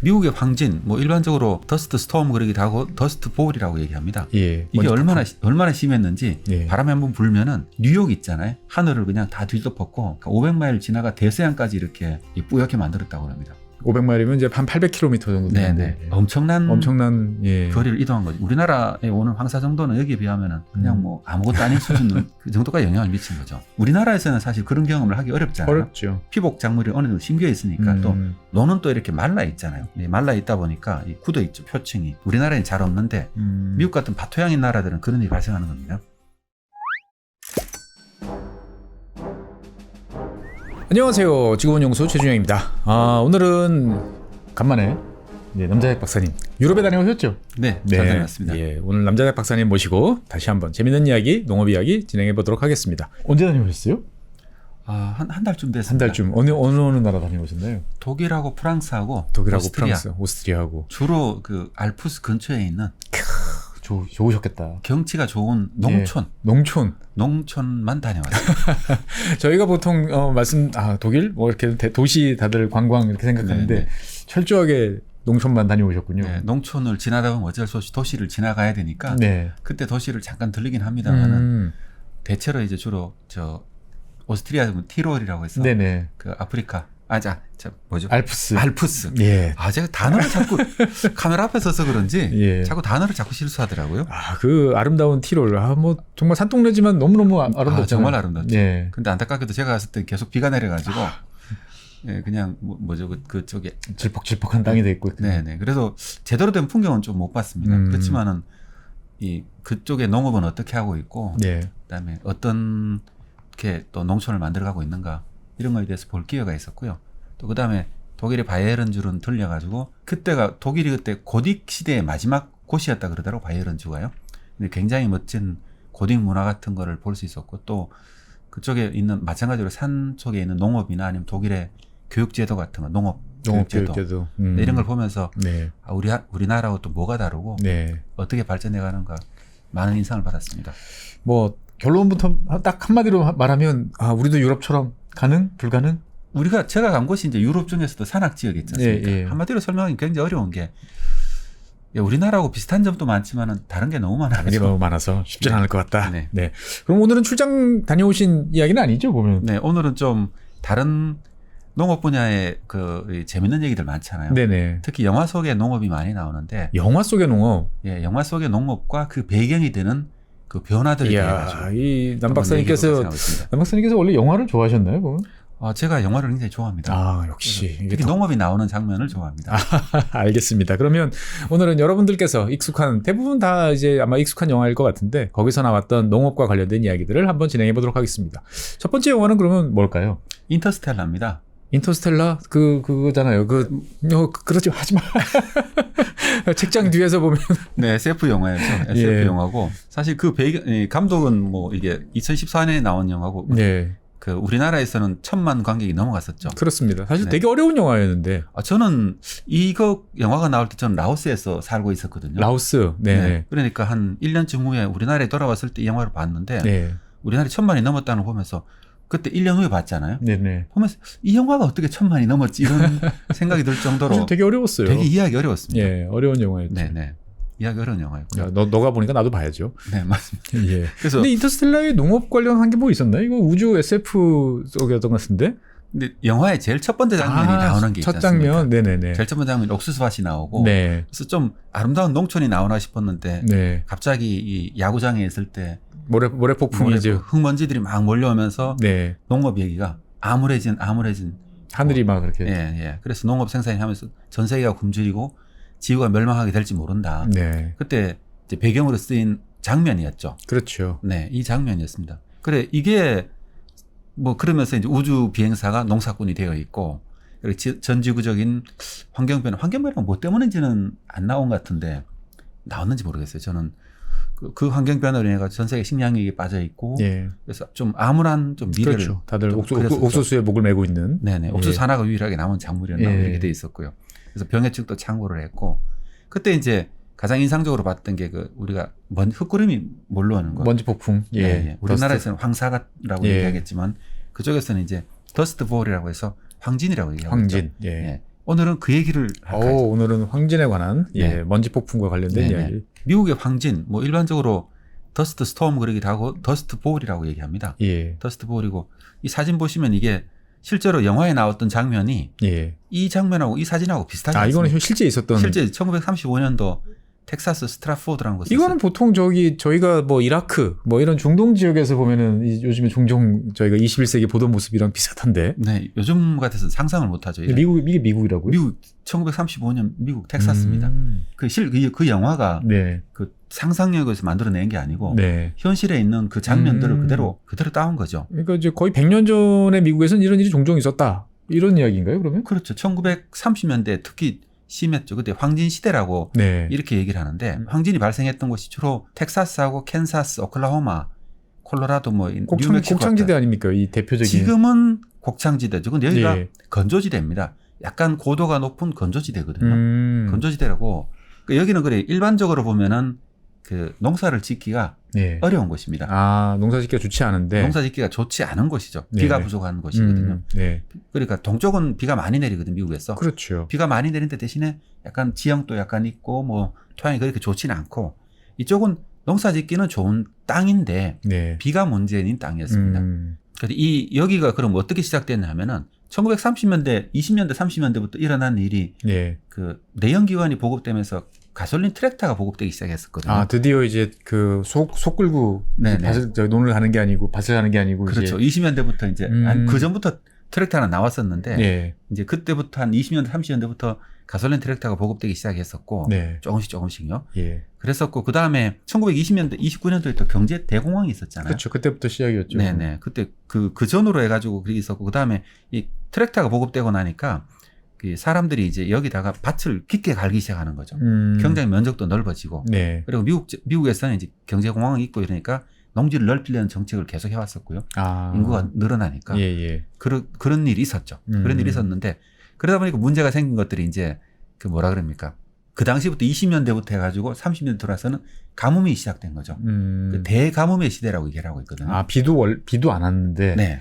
미국의 황진, 뭐 일반적으로 더스트 스톰 그러기도 하고 더스트 볼이라고 얘기합니다. 예. 이게 얼마나 심했는지 예. 바람이 한번 불면은 뉴욕 있잖아요. 하늘을 그냥 다 뒤덮었고 500마일 지나가 대서양까지 이렇게 뿌옇게 만들었다고 합니다. 500마일이면 이제 한 800km 정도 되는데 네네. 엄청난 예. 거리를 이동한 거죠. 우리나라에 오는 황사 정도는 여기에 비하면은 그냥 뭐 아무것도 아닌 수준 그 정도까지 영향을 미친 거죠. 우리나라에서는 사실 그런 경험을 하기 어렵잖아요. 어렵죠. 피복 작물이 어느 정도 심겨 있으니까 또 논은 또 이렇게 말라 있잖아요. 말라 있다 보니까 굳어 있죠. 표층이. 우리나라에는 잘 없는데 미국 같은 바토양인 나라들은 그런 일이 발생하는 겁니다. 안녕하세요. 지구본연구소 최준영입니다. 오늘은 간만에 남자약 박사님 유럽에 다녀오셨죠? 네, 잘 다녀왔습니다. 예, 오늘 남자약 박사님 모시고 다시 한번 재밌는 이야기, 농업 이야기 진행해 보도록 하겠습니다. 언제 다녀오셨어요? 한 달쯤 됐습니다. 한 달쯤. 어느 나라 다녀오셨나요? 독일하고 프랑스하고 프랑스, 오스트리아하고 주로 그 알프스 근처에 있는 좋으셨겠다. 경치가 좋은 농촌. 예, 농촌만 다녀왔어요. 저희가 보통 독일 뭐 이렇게 도시 다들 관광 이렇게 생각하는데 네네. 철저하게 농촌만 다녀오셨군요. 네, 농촌을 지나다 보면 어쩔 수 없이 도시를 지나가야 되니까 네. 그때 도시를 잠깐 들리긴 합니다만은 대체로 이제 주로 오스트리아 티롤이라고 해서 네네. 그 아프리카 뭐죠? 알프스. 예. 제가 단어를 자꾸 카메라 앞에 서서 그런지 예. 자꾸 단어를 자꾸 실수하더라고요. 그 아름다운 티롤. 뭐 정말 산동네지만 너무너무 아름답잖아요. 정말 아름답죠. 예. 근데 안타깝게도 제가 갔을 때 계속 비가 내려가지고 예, 그냥 그쪽에 질퍽질퍽한 땅이 돼 있고. 네네. 그래서 제대로 된 풍경은 좀 못 봤습니다. 그렇지만은 그쪽의 농업은 어떻게 하고 있고, 예. 그다음에 어떤 이렇게 또 농촌을 만들어가고 있는가 이런 거에 대해서 볼 기회가 있었고요. 또 그다음에 독일의 바이에른주는 들려가지고 독일이 그때 고딕 시대의 마지막 곳이었다 그러더라고 바이에른주가요. 근데 굉장히 멋진 고딕 문화 같은 거를 볼 수 있었고 또 그쪽에 있는 마찬가지로 산 쪽에 있는 농업이나 아니면 독일의 교육제도 같은 거 농업 교육제도 이런 걸 보면서 네. 우리나라하고 또 뭐가 다르고 네. 어떻게 발전해가는가 많은 인상을 받았습니다. 뭐 결론부터 딱 한마디로 말하면 우리도 유럽처럼 가능? 불가능? 제가 간 곳이 이제 유럽 중에서도 산악 지역이 있지 않습니까? 예. 한마디로 설명하기 굉장히 어려운 게 우리나라하고 비슷한 점도 많지만은 다른 게 너무 많아서. 다른 게 너무 많아서 쉽지 않을 것 같다. 네. 네. 그럼 오늘은 출장 다녀오신 이야기는 아니죠, 보면? 네, 오늘은 좀 다른 농업 분야의 그 재밌는 얘기들 많잖아요. 네네. 특히 영화 속에 농업이 많이 나오는데. 영화 속의 농업. 예, 영화 속의 농업과 그 배경이 되는 그 변화들에 대해 가지고. 이 남 박사님께서 원래 영화를 좋아하셨나요, 그럼? 제가 영화를 굉장히 좋아합니다. 역시. 특히 농업이 나오는 장면을 좋아합니다. 알겠습니다. 그러면 오늘은 여러분들께서 대부분 다 이제 아마 익숙한 영화일 것 같은데 거기서 나왔던 농업과 관련된 이야기들을 한번 진행해 보도록 하겠습니다. 첫 번째 영화는 그러면 뭘까요? 인터스텔라입니다. 인터스텔라? 그거잖아요. 그러지 하지 마. 책장 뒤에서 보면. 네, SF 영화였죠. SF 영화고. 사실 그 감독은 뭐 이게 2014년에 나온 영화고. 네. 그 우리나라에서는 1,000만 관객이 넘어갔었죠. 그렇습니다. 사실 되게 어려운 영화였는데. 저는 이거 영화가 나올 때 저는 라오스에서 살고 있었거든요. 라오스. 네. 그러니까 한 1년쯤 후에 우리나라에 돌아왔을 때 이 영화를 봤는데 우리나라에 1,000만이 넘었다는 걸 보면서 그때 1년 후에 봤잖아요. 네네. 보면서 이 영화가 어떻게 1,000만이 넘었지 이런 생각이 들 정도로 사실 되게 어려웠어요. 되게 이해하기 어려웠습니다. 예, 어려운 영화였죠. 네네. 이해하기 어려운 영화였고요. 너가 보니까 나도 봐야죠. 네, 맞습니다. 예. 그래서 근데 인터스텔라의 농업 관련한 게 뭐 있었나요? 이거 우주 SF 쪽이었던 것 같은데? 근데 영화의 제일 첫 번째 장면이 나오는 게 있지 첫 장면, 않습니까? 네네네. 제일 첫 번째 장면 옥수수밭이 나오고, 네. 그래서 좀 아름다운 농촌이 나오나 싶었는데, 네. 갑자기 이 야구장에 있을 때 모래 폭풍이죠. 흙먼지들이 막 몰려오면서 네. 농업 얘기가 암울해진 하늘이 막 그렇게. 예. 그래서 농업 생산이 하면서 전 세계가 굶주리고 지구가 멸망하게 될지 모른다. 네. 그때 이제 배경으로 쓰인 장면이었죠. 그렇죠. 네, 이 장면이었습니다. 그래 이게 뭐 그러면서 이제 우주 비행사가 농사꾼이 되어 있고 전 지구적인 환경변화 뭐 때문인지는 안 나온 것 같은데 나왔는지 모르겠어요. 저는 그 환경 변화로 인해 전 세계 식량위기에 빠져 있고 그래서 좀 암울한 좀 미래를 그렇죠. 다들 옥수수에 목을 메고 있는. 네네. 옥수수 하나가 유일하게 남은 작물이었나 이렇게 돼 있었고요. 그래서 병해충도 창궐을 했고 그때 이제 가장 인상적으로 봤던 게 우리가 흙구름이 몰려오는 거. 먼지 폭풍. 우리나라에서는 황사라고 얘기하겠지만 그쪽에서는 이제 더스트 볼이라고 해서 황진이라고 얘기하고 황진. 있죠. 오늘은 그 얘기를 할까요? 오늘은 황진에 관한 네. 먼지 폭풍과 관련된 네네. 이야기. 미국의 황진, 뭐 일반적으로 더스트 스톰 그러기도 하고 더스트 볼이라고 얘기합니다. 예. 더스트 볼이고 이 사진 보시면 이게 실제로 영화에 나왔던 장면이 예. 이 장면하고 이 사진하고 비슷하지 이거는 않습니까? 실제 있었던. 실제 1935년도 텍사스 스트라포드라는 곳에서 이거는 보통 저희가 뭐 이라크 뭐 이런 중동 지역에서 보면은 요즘에 종종 저희가 21세기 보던 모습이랑 비슷한데. 네, 요즘 같아서 상상을 못하죠. 이게 미국이라고요? 미국 1935년 미국 텍사스입니다. 그 영화가 네. 그 상상력에서 만들어낸 게 아니고 네. 현실에 있는 그 장면들을 그대로 따온 거죠. 그러니까 이제 거의 100년 전에 미국에서는 이런 일이 종종 있었다. 이런 이야기인가요, 그러면? 그렇죠. 1930년대 특히 심했죠. 그때 황진 시대라고 네. 이렇게 얘기를 하는데 황진이 발생했던 곳이 주로 텍사스하고 캔사스, 오클라호마, 콜로라도 뭐 뉴멕시코 곡창지대 아닙니까? 이 대표적인. 지금은 곡창지대죠. 근데 여기가 예. 건조지대입니다. 약간 고도가 높은 건조지대거든요. 건조지대라고. 그러니까 여기는 그래 일반적으로 보면은 그 농사를 짓기가 네. 어려운 곳입니다. 농사 짓기가 좋지 않은데. 농사 짓기가 좋지 않은 곳이죠. 네. 비가 부족한 곳이거든요. 네. 그러니까 동쪽은 비가 많이 내리거든요. 미국에서. 그렇죠. 비가 많이 내리는데 대신에 약간 지형도 약간 있고 뭐 토양이 그렇게 좋지는 않고 이쪽은 농사 짓기는 좋은 땅인데 네. 비가 문제인 땅이었습니다. 그래서 여기가 그럼 어떻게 시작됐냐면은 1930년대, 20년대, 30년대부터 일어난 일이 네. 그 내연기관이 보급되면서 가솔린 트랙터가 보급되기 시작했었거든요. 드디어 이제 그 속 끌고 논을 가는 게 아니고 밭을 가는 게 아니고. 그렇죠. 이제. 20년대부터 이제 그 전부터 트랙터가 나왔었는데 네. 이제 그때부터 한 20년대, 30년대부터 가솔린 트랙터가 보급되기 시작했었고 네. 조금씩요. 예. 그랬었고 그 다음에 1920년대, 29년도에 또 경제 대공황이 있었잖아요. 그렇죠. 그때부터 시작이었죠. 네네. 그때 그 전으로 해가지고 그게 있었고 그 다음에 이 트랙터가 보급되고 나니까 그 사람들이 이제 여기다가 밭을 깊게 갈기 시작하는 거죠. 경장의 면적도 넓어지고. 네. 그리고 미국에서는 이제 경제 공황이 있고 이러니까 농지를 넓히려는 정책을 계속 해왔었고요. 인구가 늘어나니까. 예. 그런 일이 있었죠. 그런 일이 있었는데 그러다 보니까 문제가 생긴 것들이 이제 그 뭐라 그럽니까? 그 당시부터 20년대부터 해가지고 30년대 들어와서는 가뭄이 시작된 거죠. 그 대가뭄의 시대라고 얘기를 하고 있거든요. 비도 안 왔는데. 네.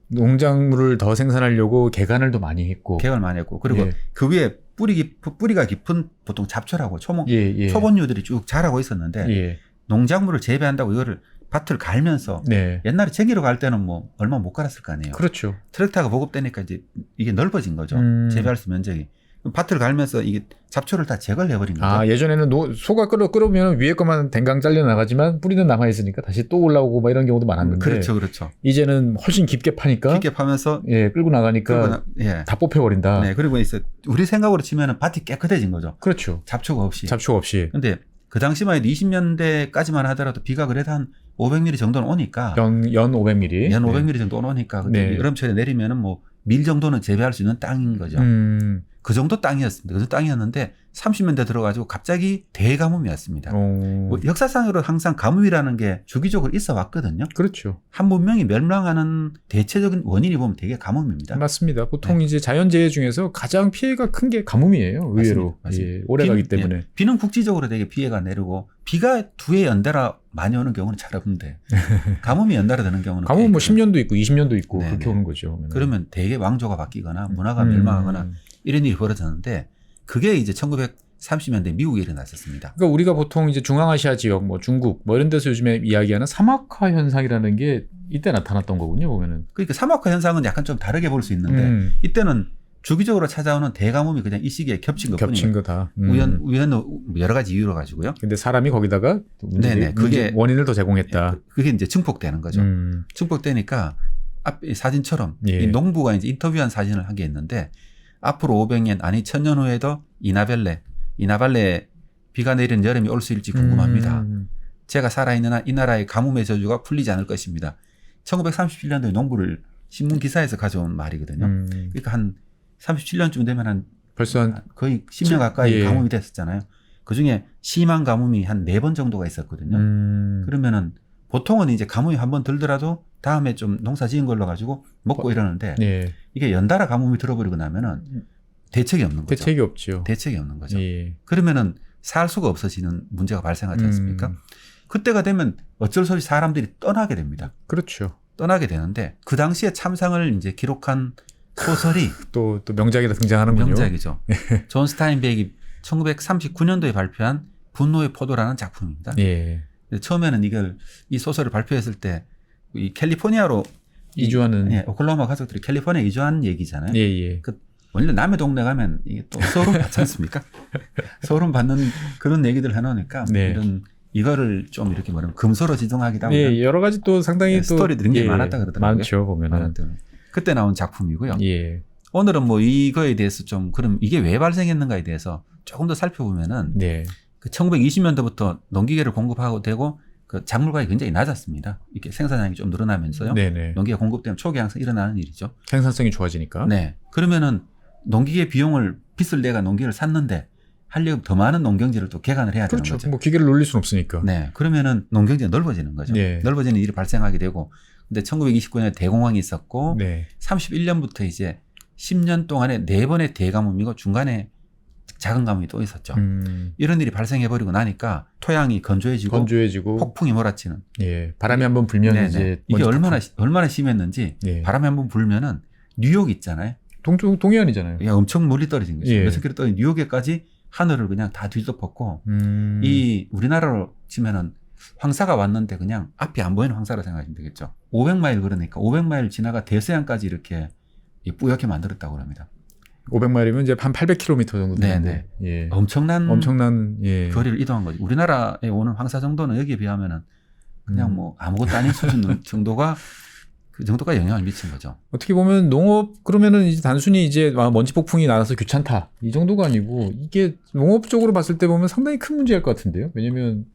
농작물을 더 생산하려고 개간을 더 많이 했고. 개간을 많이 했고. 그리고 그 위에 뿌리가 깊은 보통 잡초라고 초본류들이 쭉 자라고 있었는데 농작물을 재배한다고 이거를 밭을 갈면서 옛날에 제기로 갈 때는 뭐 얼마 못 갈았을 거 아니에요. 그렇죠. 트랙터가 보급되니까 이제 이게 넓어진 거죠. 재배할 수 면적이. 밭을 갈면서 이게 잡초를 다 제거를 해버린 거죠. 예전에는 소가 끓으면 위에 것만 댕강 잘려 나가지만 뿌리는 남아 있으니까 다시 또 올라오고 막 이런 경우도 많았는데. 그렇죠. 이제는 훨씬 깊게 파니까. 깊게 파면서 끌고 나가니까 다 뽑혀버린다. 네, 그리고 우리 생각으로 치면은 밭이 깨끗해진 거죠. 그렇죠. 잡초가 없이. 근데 그 당시만 해도 20년대까지만 하더라도 비가 그래도 한 500mm 정도는 오니까. 연 500mm. 연 500mm 정도 오니까. 근데 여름철에 내리면은 뭐 밀 정도는 재배할 수 있는 땅인 거죠. 그 정도 땅이었습니다. 그 정도 땅이었는데 30년대 들어가지고 갑자기 대가뭄이 왔습니다. 뭐 역사상으로 항상 가뭄이라는 게 주기적으로 있어 왔거든요. 그렇죠. 한 문명이 멸망하는 대체적인 원인이 보면 되게 가뭄입니다. 맞습니다. 보통 이제 자연재해 중에서 가장 피해가 큰 게 가뭄이에요. 의외로. 맞습니다. 오래 가기 때문에. 비는 국지적으로 되게 피해가 내리고 비가 두 해 연달아 많이 오는 경우는 잘 없는데 가뭄이 연달아 되는 경우는 가뭄은 뭐 10년도 있고 20년도 있고 네네. 그렇게 오는 거죠. 그러면 되게 왕조가 바뀌거나 문화가 멸망하거나 이런 일이 벌어졌는데 그게 이제 1930년대 미국에 일어났었습니다. 그러니까 우리가 보통 이제 중앙아시아 지역, 뭐 중국, 뭐 이런 데서 요즘에 이야기하는 사막화 현상이라는 게 이때 나타났던 거군요, 보면은. 그러니까 사막화 현상은 약간 좀 다르게 볼 수 있는데 이때는 주기적으로 찾아오는 대가뭄이 그냥 이 시기에 겹친 것뿐이에요. 겹친 거다. 우연 여러 가지 이유로 가지고요. 근데 사람이 거기다가 그게 원인을 더 제공했다. 그게 이제 증폭되는 거죠. 증폭되니까 앞 사진처럼 이 농부가 이제 인터뷰한 사진을 한 게 있는데 앞으로 500년 아니 1000년 후에도 이나발레에 비가 내리는 여름이 올 수 있을지 궁금합니다. 제가 살아있는 한 이 나라의 가뭄의 저주가 풀리지 않을 것입니다. 1937년도에 농부를 신문 기사에서 가져온 말이거든요. 그러니까 한 37년쯤 되면 벌써 거의 10년 가까이 가뭄이 됐었잖아요. 그중에 심한 가뭄이 한 4번 정도가 있었거든요. 그러면은 보통은 이제 가뭄이 한 번 들더라도 다음에 좀 농사 지은 걸로 가지고 먹고 이러는데 이게 연달아 가뭄이 들어버리고 나면은 대책이 없는 거죠. 대책이 없죠. 대책이 없는 거죠. 그러면은 살 수가 없어지는 문제가 발생하지 않습니까? 그때가 되면 어쩔 수 없이 사람들이 떠나게 됩니다. 그렇죠. 떠나게 되는데 그 당시에 참상을 이제 기록한 소설이 또 명작이라 등장하는군요. 명작이죠. 존 스타인백이 1939년도에 발표한 분노의 포도라는 작품입니다. 예. 처음에는 이 소설을 발표했을 때 이 캘리포니아로 이주하는 오클라호마 가족들이 캘리포니아 이주한 얘기잖아요. 예. 원래 남의 동네 가면 이게 또 소름 받지 않습니까? 소름 받는 그런 얘기들 해놓으니까 네. 이거를 좀 이렇게 뭐냐면 금소로 지정하기도 하고 예, 여러 가지 또 상당히 또 스토리들이 굉장히 많았다 그러더라고요. 많죠 보면은. 그때 나온 작품이고요. 예. 오늘은 뭐 이거에 대해서 좀 그럼 이게 왜 발생했는가에 대해서 조금 더 살펴보면은 네. 그 1920년도부터 농기계를 공급하고 되고 그 작물가격이 굉장히 낮았습니다. 이렇게 생산량이 좀 늘어나면서요. 네네. 농기계 공급되면 초기 항상 일어나는 일이죠. 생산성이 좋아지니까. 네. 그러면은 농기계 비용을 빚을 내가 농기계를 샀는데 하려면 더 많은 농경지를 또 개간을 해야 되는 그렇죠. 거죠. 뭐 기계를 놀릴 수는 없으니까. 네. 그러면은 농경지가 넓어지는 거죠. 네. 넓어지는 일이 발생하게 되고 근데 1929년에 대공황이 있었고 네. 31년부터 이제 10년 동안에 4번의 대가뭄이고 중간에 작은 가뭄이 또 있었죠. 이런 일이 발생해버리고 나니까 토양이 건조해지고 폭풍이 몰아치는. 예. 바람이 한번 불면 네네. 이제 이게 얼마나 심했는지 네. 바람이 한번 불면은 뉴욕 있잖아요. 동해안이잖아요. 그냥 엄청 멀리 떨어진 거죠. 예. 몇십 킬로 떨어진 뉴욕에까지 하늘을 그냥 다 뒤덮었고 이 우리나라로 치면은 황사가 왔는데 그냥 앞이 안 보이는 황사라 생각하시면 되겠죠. 500마일 그러니까 500마일 지나가 대서양까지 이렇게 뿌옇게 만들었다고 합니다. 500마일이면 이제 한 800km 정도 되는데. 예. 엄청난 예. 거리를 이동한 거죠. 우리나라에 오는 황사 정도는 여기에 비하면은 그냥 뭐 아무것도 아닌 수준 정도가 그 정도가 영향을 미친 거죠. 어떻게 보면 농업 그러면은 이제 단순히 이제 먼지 폭풍이 나서 귀찮다 이 정도가 아니고 이게 농업적으로 봤을 때 보면 상당히 큰 문제일 것 같은데요. 왜냐면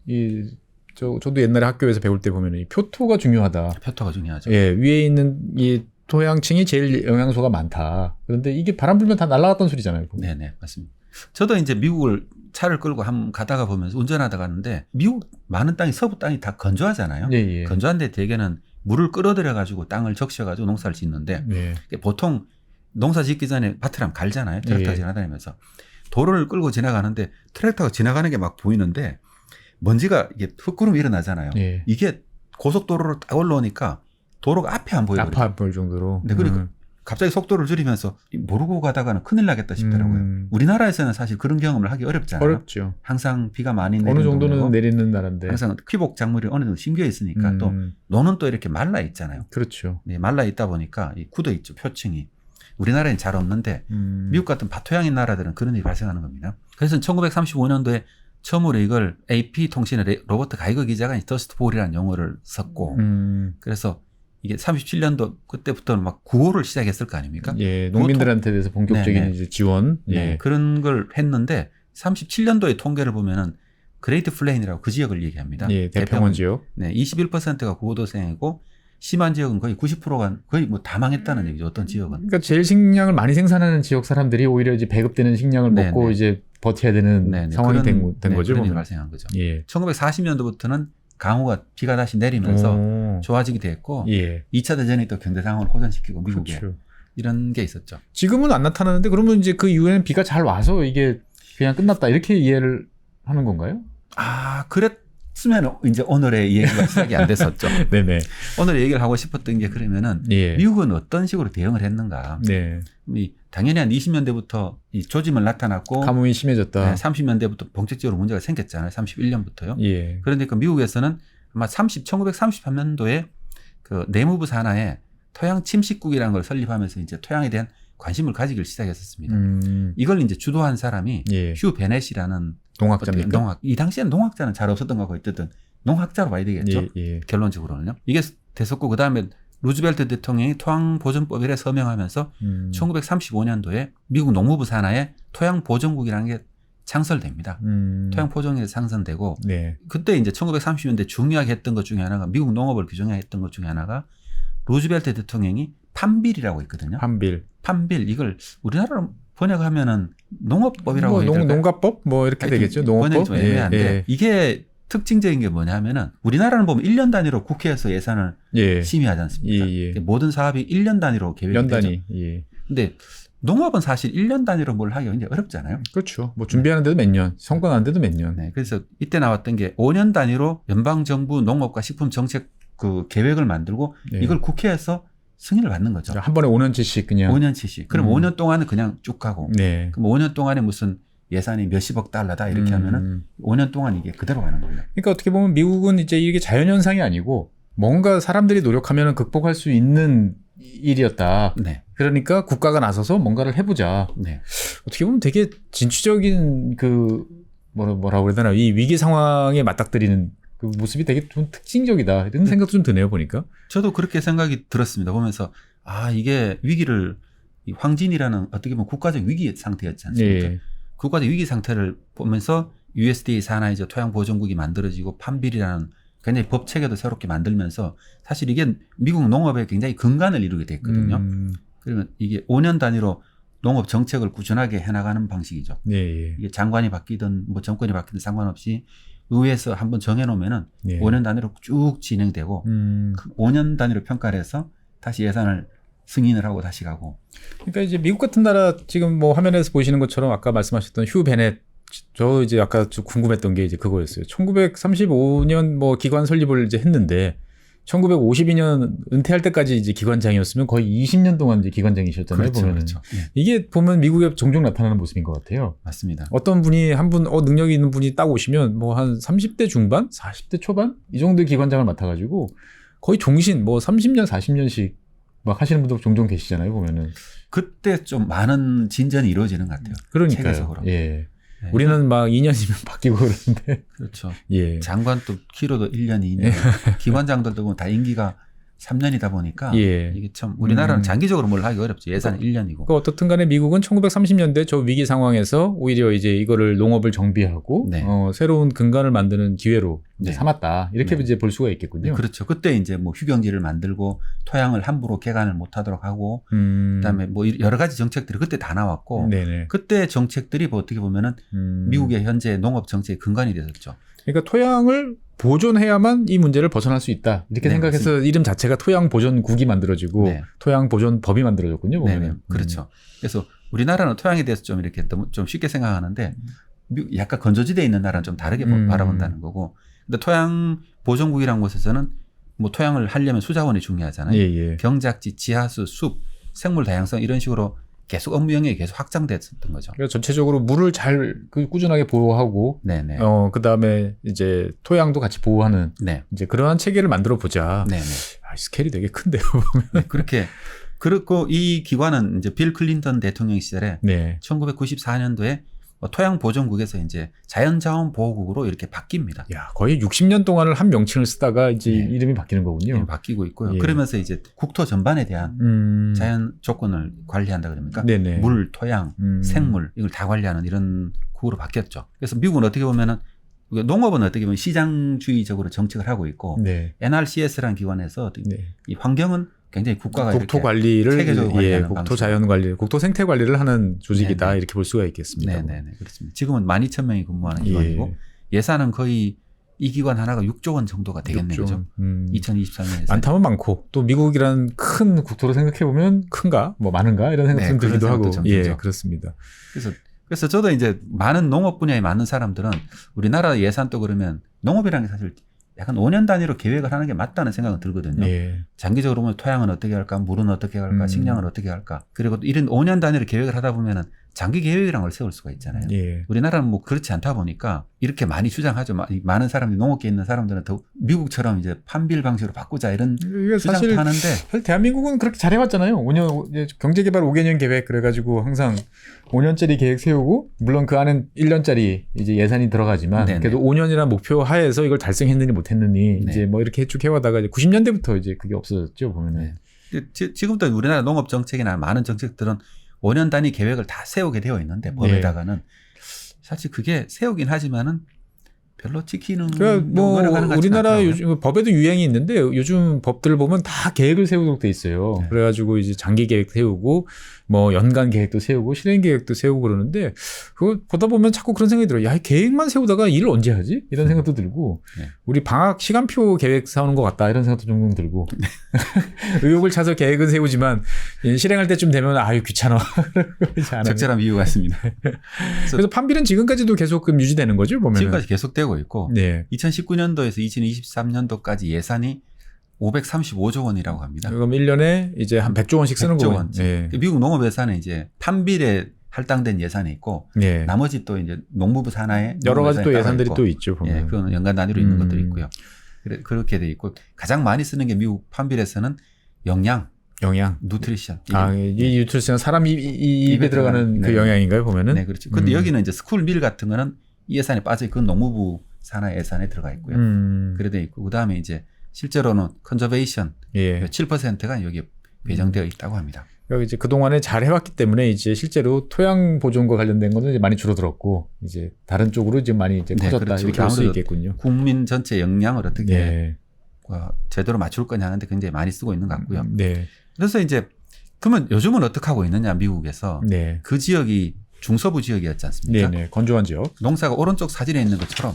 저도 옛날에 학교에서 배울 때 보면 이 표토가 중요하다. 표토가 중요하죠. 예, 위에 있는 이 토양층이 제일 영양소가 많다. 그런데 이게 바람 불면 다 날아갔던 소리잖아요. 네네, 맞습니다. 저도 이제 미국을 차를 끌고 가다가 보면서 운전하다 가는데 미국 많은 땅이 서부 땅이 다 건조하잖아요. 예. 건조한데 대개는 물을 끌어들여 가지고 땅을 적셔가지고 농사를 짓는데 예. 보통 농사 짓기 전에 밭을 한번 갈잖아요. 트랙터가 지나다니면서 도로를 끌고 지나가는데 트랙터가 지나가는 게 막 보이는데 먼지가 이게 흙구름이 일어나잖아요. 예. 이게 고속도로로 딱 올라오니까 도로가 앞에 안 보여요. 앞에 안 보일 정도로. 네, 그리고 갑자기 속도를 줄이면서 모르고 가다가는 큰일 나겠다 싶더라고요. 우리나라에서는 사실 그런 경험을 하기 어렵잖아요. 어렵죠. 항상 비가 많이 내리는 어느 정도는 동네고 내리는 나라인데. 항상 피복 작물이 어느 정도 심겨 있으니까 또 논은 또 이렇게 말라 있잖아요. 그렇죠. 네, 말라 있다 보니까 굳어 있죠. 표층이. 우리나라엔 잘 없는데 미국 같은 밭토양인 나라들은 그런 일이 발생하는 겁니다. 그래서 1935년도에 처음으로 이걸 AP 통신의 로버트 가이거 기자가 더스트 볼이라는 용어를 썼고 그래서 이게 37년도 그때부터는 막 구호를 시작했을 거 아닙니까? 예, 농민들한테 대해서 본격적인 이제 지원. 네, 그런 걸 했는데 37년도의 통계를 보면은 그레이트 플레인이라고 그 지역을 얘기합니다. 예, 대평원 지역. 네, 21%가 고도생이고 심한 지역은 거의 90%가 거의 뭐 다 망했다는 얘기죠. 어떤 지역은. 그러니까 제일 식량을 많이 생산하는 지역 사람들이 오히려 이제 배급되는 식량을 먹고 이제 버텨야 되는 상황이 된 거죠. 그런 일이 발생한 거죠. 예. 1940년도부터는 강우가 비가 다시 내리면서 좋아지게 됐고 2차 대전이 또 경제 상황을 호전시키고 미국에 그렇죠. 이런 게 있었죠. 지금은 안 나타나는데 그러면 이제 그 이후에는 비가 잘 와서 이게 그냥 끝났다 이렇게 이해를 하는 건가요? 아, 그랬으면 이제 오늘의 얘기가 시작이 안 됐었죠. 네네. 오늘 얘기를 하고 싶었던 게 그러면은 미국은 어떤 식으로 대응을 했는가. 네. 당연히 한 20년대부터 이 조짐을 나타났고 가뭄이 심해졌다. 30년대부터 본격적으로 문제가 생겼잖아요. 31년부터요. 예. 그런데 미국에서는 아마 1933년도에 그 내무부 산하에 토양 침식국이라는 걸 설립하면서 이제 토양에 대한 관심을 가지기 시작했었습니다. 이걸 이제 주도한 사람이 휴 베넷이라는 농학자입니까? 이 당시에는 농학자는 잘 없었던 거고 어쨌든 농학자로 봐야 되겠죠. 결론적으로는요. 이게 됐었고 그다음에 루즈벨트 대통령이 토양보존법에 서명하면서 1935년도에 미국 농무부 산하에 토양보존국이라는 게 창설됩니다. 토양보존이 상선되고 그때 이제 1930년대 중요하게 했던 것 중에 하나가 미국 농업을 규정하게 했던 것 중에 하나가 루즈벨트 대통령이 판빌이라고 있거든요. 판빌 이걸 우리나라로 번역하면은 농업법이라고 해야 될까요? 농가법 뭐 이렇게 되겠죠. 농업법. 번역이 좀 애매한데 이게 특징적인 게 뭐냐면은 우리나라는 보면 1년 단위로 국회에서 예산을 심의하지 않습니까? 모든 사업이 1년 단위로 계획이 되죠. 근데 농업은 사실 1년 단위로 뭘 하기가 굉장히 어렵잖아요. 그렇죠. 뭐 준비하는데도 몇 년, 성과하는데도 몇 년. 네, 그래서 이때 나왔던 게 5년 단위로 연방정부 농업과 식품정책 그 계획을 만들고 이걸 국회에서 승인을 받는 거죠. 한 번에 5년치씩 그냥. 5년치씩. 그럼 5년 동안은 그냥 쭉 가고. 네. 그럼 5년 동안에 무슨 예산이 몇십억 달러다 이렇게 하면은 5년 동안 이게 그대로 가는 겁니다. 그러니까 어떻게 보면 미국은 이제 이게 자연현상이 아니고 뭔가 사람들이 노력하면 극복할 수 있는 일이었다. 네. 그러니까 국가가 나서서 뭔가를 해보자. 네. 어떻게 보면 되게 진취적인 그 뭐라고 그래야 되나 이 위기 상황에 맞닥뜨리는 그 모습이 되게 좀 특징적이다 이런 생각도 좀 드네요 보니까. 저도 그렇게 생각이 들었습니다. 보면서 아 이게 위기를 이 황진이라는 어떻게 보면 국가적 위기 상태였지 않습니까? 예. 국가적 위기 상태를 보면서 USDA 산하 이제 토양 보존국이 만들어지고 판빌이라는 굉장히 법 체계도 새롭게 만들면서 사실 이게 미국 농업에 굉장히 근간을 이루게 됐거든요. 그러면 이게 5년 단위로 농업 정책을 꾸준하게 해나가는 방식이죠. 예. 이게 장관이 바뀌든 뭐 정권이 바뀌든 상관없이 의회에서 한번 정해놓으면은 예. 5년 단위로 쭉 진행되고 그 5년 단위로 평가를 해서 다시 예산을 승인을 하고 다시 가고. 그러니까 이제 미국 같은 나라 지금 뭐 화면에서 보시는 것처럼 아까 말씀하셨던 휴 베넷 저 이제 아까 좀 궁금했던 게 이제 그거였어요. 1935년 뭐 기관 설립을 이제 했는데 1952년 은퇴할 때까지 이제 기관장이었으면 거의 20년 동안 이제 기관장이셨잖아요. 그렇죠, 보면은. 그렇죠. 예. 이게 보면 미국에 종종 나타나는 모습인 것 같아요. 맞습니다. 어떤 분이 한 분 능력이 있는 분이 딱 오시면 뭐 한 30대 중반, 40대 초반 이 정도의 기관장을 맡아가지고 거의 종신 뭐 30년, 40년씩 막 하시는 분도 종종 계시잖아요. 보면은. 그때 좀 많은 진전이 이루어지는 것 같아요. 그러니까요. 체계적으로. 예. 네. 우리는 막 2년이면 바뀌고 그러는데. 그렇죠. 예. 장관 또 키로도 1년, 2년. 기관장들도 보면 다 임기가 3년이다 보니까 예. 이게 참 우리나라는 장기적으로 뭘 하기 어렵죠. 예산은 1년이고. 그 어떻든 간에 미국은 1930년대 저 위기 상황에서 오히려 이제 이거를 농업을 정비하고 네. 새로운 근간을 만드는 기회로 이제 네. 삼았다. 이렇게 네. 이제 볼 수가 있겠군요. 네, 그렇죠. 그때 이제 뭐 휴경지를 만들고 토양을 함부로 개간을 못하도록 하고 그다음에 뭐 여러 가지 정책들이 그때 다 나왔고 네네. 그때 정책들이 뭐 어떻게 보면은 미국의 현재 농업 정책의 근간이 됐었죠. 그러니까 토양을 보존해야만 이 문제를 벗어날 수 있다. 이렇게 네, 생각해서 맞습니다. 이름 자체가 토양 보존국이 만들어지고 네. 토양 보존법이 만들어졌군요. 네, 보면은. 그렇죠. 그래서 우리나라는 토양에 대해서 좀 이렇게 너무 좀 쉽게 생각하는데 약간 건조지대에 있는 나라는 좀 다르게 바라본다는 거고. 근데 토양 보존국이라는 곳에서는 뭐 토양을 하려면 수자원이 중요하잖아요. 예. 경작지, 지하수, 숲, 생물 다양성 이런 식으로 계속 업무 영역이 계속 확장됐었던 거죠. 그러니까 전체적으로 물을 잘 꾸준하게 보호하고 네네. 그다음에 이제 토양도 같이 보호하는 네. 이제 그러한 체계를 만들어 보자. 네네. 스케일이 되게 큰데요. 네, 그렇게 그렇고 이 기관은 이제 빌 클린턴 대통령 시절에 네. 1994년도에 토양 보존국에서 이제 자연자원 보호국으로 이렇게 바뀝니다. 야, 거의 60년 동안을 한 명칭을 쓰다가 이제 네. 이름이 바뀌는 거군요. 네, 바뀌고 있고요. 예. 그러면서 이제 국토 전반에 대한 자연 조건을 관리한다 그럽니까? 네네. 물, 토양, 생물 이걸 다 관리하는 이런 국으로 바뀌었죠. 그래서 미국은 어떻게 보면은 농업은 어떻게 보면 시장주의적으로 정책을 하고 있고 네. NRCS라는 기관에서 네. 이 환경은 굉장히 국가가 국토 이렇게 관리를 체계적으로 관리하는 국토 방식으로. 자연 관리, 국토 생태 관리를 하는 조직이다 네네. 이렇게 볼 수가 있겠습니다. 네네 그렇습니다. 지금은 12,000명이 근무하는 예. 기관이고 예산은 거의 이 기관 하나가 6조 원 정도가 되겠네요. 그죠? 2023년에 많다면 많고 또 미국이라는 큰 국토를 생각해 보면 큰가 뭐 많은가 이런 생각 좀 네, 들기도 그런 하고 생각도 좀 예 들죠. 그렇습니다. 그래서 저도 이제 많은 농업 분야에 많은 사람들은 우리나라 예산도 그러면 농업이라는 게 사실 약간 5년 단위로 계획을 하는 게 맞다는 생각은 들거든요. 예. 장기적으로 보면 토양은 어떻게 할까, 물은 어떻게 할까, 식량은 어떻게 할까. 그리고 이런 5년 단위로 계획을 하다 보면은 장기 계획이라는 걸 세울 수가 있잖아요. 예. 우리나라는 뭐 그렇지 않다 보니까 이렇게 많이 주장하죠. 많은 사람들이 농업계에 있는 사람들은 더 미국처럼 이제 판빌 방식으로 바꾸자 이런 이게 주장도 사실 하는데 대한민국은 그렇게 잘해왔잖아요. 5년 경제개발 5개년 계획 그래가지고 항상 5년짜리 계획 세우고 물론 그 안엔 1년짜리 이제 예산이 들어가지만 네네. 그래도 5년이라는 목표 하에서 이걸 달성했느니 못했느니 네. 이제 뭐 이렇게 쭉 해와다가 이제 90년대부터 이제 그게 없어졌죠 보면은. 네. 근데 지금도 우리나라 농업 정책이나 많은 정책들은 5년 단위 계획을 다 세우게 되어 있는데 법에다가는 사실 그게 세우긴 하지만은 별로 지키는 그러니까 뭐 노력하는 것 같지는 우리나라 않더라고요. 요즘 법에도 유행이 있는데 요즘 법들을 보면 다 계획을 세우도록 돼 있어요. 네. 그래가지고 이제 장기 계획 세우고 뭐 연간 계획도 세우고 실행 계획도 세우고 그러는데 그거 보다 보면 자꾸 그런 생각이 들어요. 야, 이 계획만 세우다가 일을 언제 하지? 이런 생각도 들고 네. 우리 방학 시간표 계획 세우는 것 같다 이런 생각도 종종 들고 의욕을 차서 계획은 세우지만 실행할 때쯤 되면 아유 귀찮아. 적절한 비유 같습니다. 그래서 판빌은 지금까지도 계속 유지되는 거죠 보면. 지금까지 계속되고 있고 네. 2019년도에서 2023년도까지 예산이 535조 원이라고 합니다. 그럼 1년에 이제 한 100조 원씩 쓰는 100조 거예요. 원. 예. 미국 농업 예산에 이제 판빌에 할당된 예산이 있고 예. 나머지 또 이제 농무부 산하에 여러 가지 또 따로 예산들이 있고, 또 있죠. 보면. 예, 그거는 연간 단위로 있는 것들이 있고요. 그렇게 돼 있고 가장 많이 쓰는 게 미국 판빌에서는 영양, 누트리션. 이 뉴트리션 사람 입에 들어가는 그 네. 영양인가요 보면은? 네, 그렇죠. 근데 여기는 이제 스쿨 밀 같은 거는 이 예산에 빠져 있고 농무부 산하 예산에 들어가 있고요. 그래 돼 있고 그다음에 이제 실제로는 컨저베이션 예. 7%가 여기에 배정되어 있다고 합니다. 여기 이제 그동안에 잘 해왔기 때문에 이제 실제로 토양 보존과 관련된 거는 이제 많이 줄어들었고 이제 다른 쪽으로 이제 많이 이제 네, 커졌다 그렇죠. 이렇게 볼 수 아무래도 있겠군요. 국민 전체 역량을 어떻게 네. 제대로 맞출 거냐 하는데 굉장히 많이 쓰고 있는 것 같고요. 네. 그래서 이제 그러면 요즘은 어떻게 하고 있느냐 미국에서 네. 그 지역이 중서부 지역이었지 않습니까? 네네. 건조한 지역. 농사가 오른쪽 사진에 있는 것처럼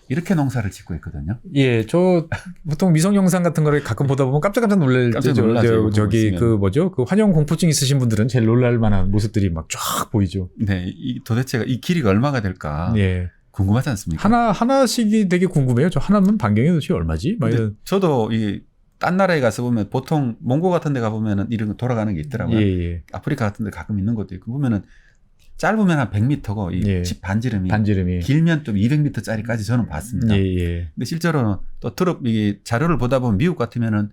이렇게 농사를 짓고 있거든요. 예, 저 보통 미성 영상 같은 거를 가끔 보다 보면 깜짝깜짝 놀랄 깜짝 때죠. 놀라죠, 저기 보시면. 그 뭐죠? 그 환영 공포증 있으신 분들은 제일 놀랄 만한 모습들이 막 쫙 보이죠. 네, 도대체가 이 길이가 얼마가 될까 예. 궁금하지 않습니까? 하나씩이 되게 궁금해요. 저 하나면 반경이 도대체 얼마지? 막 근데 이런. 저도 딴 나라에 가서 보면 보통 몽고 같은 데 가보면은 이런 거 돌아가는 게 있더라고요. 예. 아프리카 같은 데 가끔 있는 것도 있고 보면은 짧으면 한 100m고 이 예. 집 반지름이 반지름이. 길면 좀 200m짜리까지 저는 봤습니다. 예. 근데 실제로는 또 이 자료를 보다 보면 미국 같으면은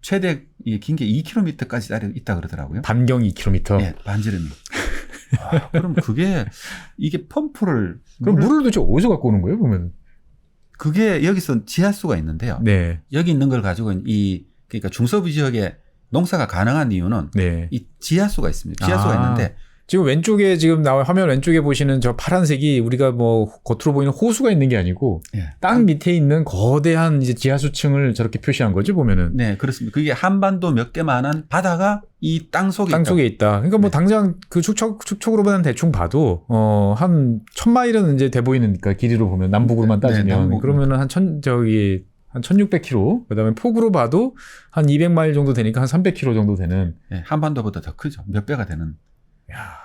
최대 긴 게 2km까지 짜리 있다 그러더라고요. 반경 2km. 예, 반지름이. 그럼 이게 펌프를 그럼 물을 도대체 어디서 갖고 오는 거예요, 보면? 그게 여기서 지하수가 있는데요. 네. 여기 있는 걸 가지고 그러니까 중서부 지역에 농사가 가능한 이유는 네. 이 지하수가 있습니다. 지하수가 있는데 지금 왼쪽에 지금 화면 왼쪽에 보시는 저 파란색이 우리가 뭐 겉으로 보이는 호수가 있는 게 아니고 예. 땅 밑에 있는 거대한 이제 지하수층을 저렇게 표시한 거죠, 보면은. 네, 그렇습니다. 그게 한반도 몇 개만한 바다가 이 땅 속에 땅 속에 있다. 그러니까 뭐 네. 당장 그 축척으로만 대충 봐도 한 1000마일은 이제 돼 보이니까 길이로 보면 남북으로만 네, 따지면 남북. 그러면은 한 1600km. 그다음에 폭으로 봐도 한 200마일 정도 되니까 한 300km 정도 되는. 예, 한반도보다 더 크죠. 몇 배가 되는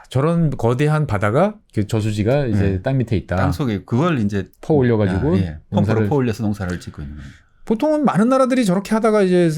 저런 거대한 바다가 그 저수지가 이제 네. 땅 밑에 있다. 땅 속에 그걸 이제 퍼 올려가지고 펌프로 퍼 올려서 농사를 짓고 있는 거예요. 보통은 많은 나라들이 저렇게 하다가 이제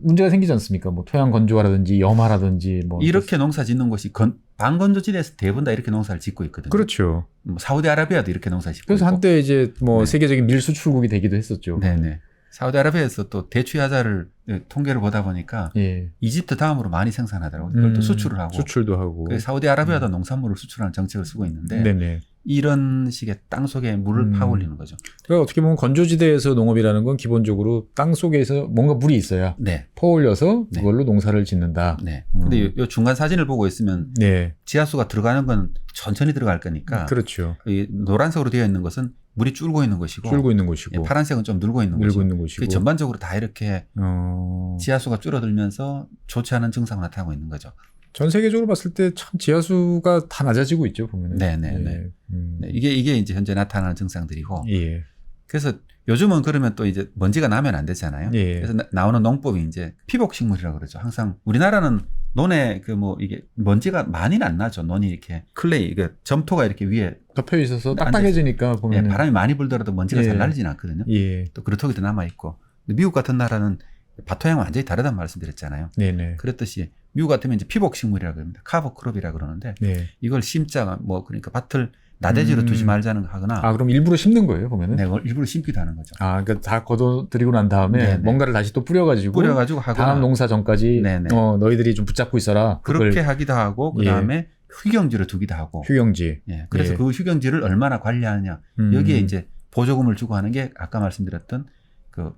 문제가 생기지 않습니까? 뭐 토양 건조화라든지 염화라든지 뭐 이렇게 농사 짓는 곳이 반건조지대에서 대부분 다 이렇게 농사를 짓고 있거든요. 그렇죠. 뭐 사우디아라비아도 이렇게 농사 짓고 그래서 있고. 한때 이제 뭐 네. 세계적인 밀 수출국이 되기도 했었죠. 네네. 사우디아라비아에서 또 대추야자를 통계를 보다 보니까 예. 이집트 다음으로 많이 생산하더라고요. 그걸 또 수출을 하고. 수출도 하고. 그래서 사우디아라비아도 농산물을 수출하는 정책을 쓰고 있는데 네네. 이런 식의 땅 속에 물을 파올리는 거죠. 그러니까 어떻게 보면 건조지대에서 농업이라는 건 기본적으로 땅 속에서 뭔가 물이 있어야 네. 퍼올려서 네. 그걸로 농사를 짓는다. 네. 근데 요 중간 사진을 보고 있으면 네. 지하수가 들어가는 건 천천히 들어갈 거니까 그렇죠. 이 노란색으로 되어 있는 것은 물이 줄고 있는 것이고 줄고 있는 곳이고. 예, 파란색은 좀 늘고 있는 늘고 것이고 있는 곳이고. 전반적으로 다 이렇게 어... 지하수가 줄어들면서 좋지 않은 증상을 나타내고 있는 거죠. 전 세계적으로 봤을 때 참 지하수가 다 낮아지고 있죠, 보면. 네네네. 네, 이게 이제 현재 나타나는 증상들이고 예. 그래서 요즘은 그러면 또 이제 먼지가 나면 안 되잖아요. 예. 그래서 나오는 농법이 이제 피복식물이라고 그러죠. 항상 우리나라는 논에 이게 먼지가 많이는 안 나죠. 논이 이렇게 클레이, 점토가 이렇게 위에 덮여 있어서 딱딱해지니까 예, 보면 바람이 많이 불더라도 먼지가 예. 잘 날리지는 않거든요. 예. 또 그루터기도 남아 있고. 미국 같은 나라는 바토양은 완전히 다르다는 말씀드렸잖아요. 네네. 그랬듯이 미국 같으면 이제 피복식물이라고 합니다. 카버크롭이라고 그러는데 네. 이걸 심자가 그러니까 밭을 나대지로 두지 말자는 거 하거나 아, 그럼 일부러 심는 거예요, 보면은? 네, 일부러 심기도 하는 거죠. 아, 그러니까 다 걷어들이고 난 다음에 네네. 뭔가를 다시 또 뿌려가지고 하거나 다음 농사 전까지 네네. 너희들이 좀 붙잡고 있어라. 그렇게 하기도 하고 예. 그다음에 휴경지를 두기도 하고. 휴경지. 예. 그래서 예. 그 휴경지를 얼마나 관리하느냐. 여기에 이제 보조금을 주고 하는 게 아까 말씀드렸던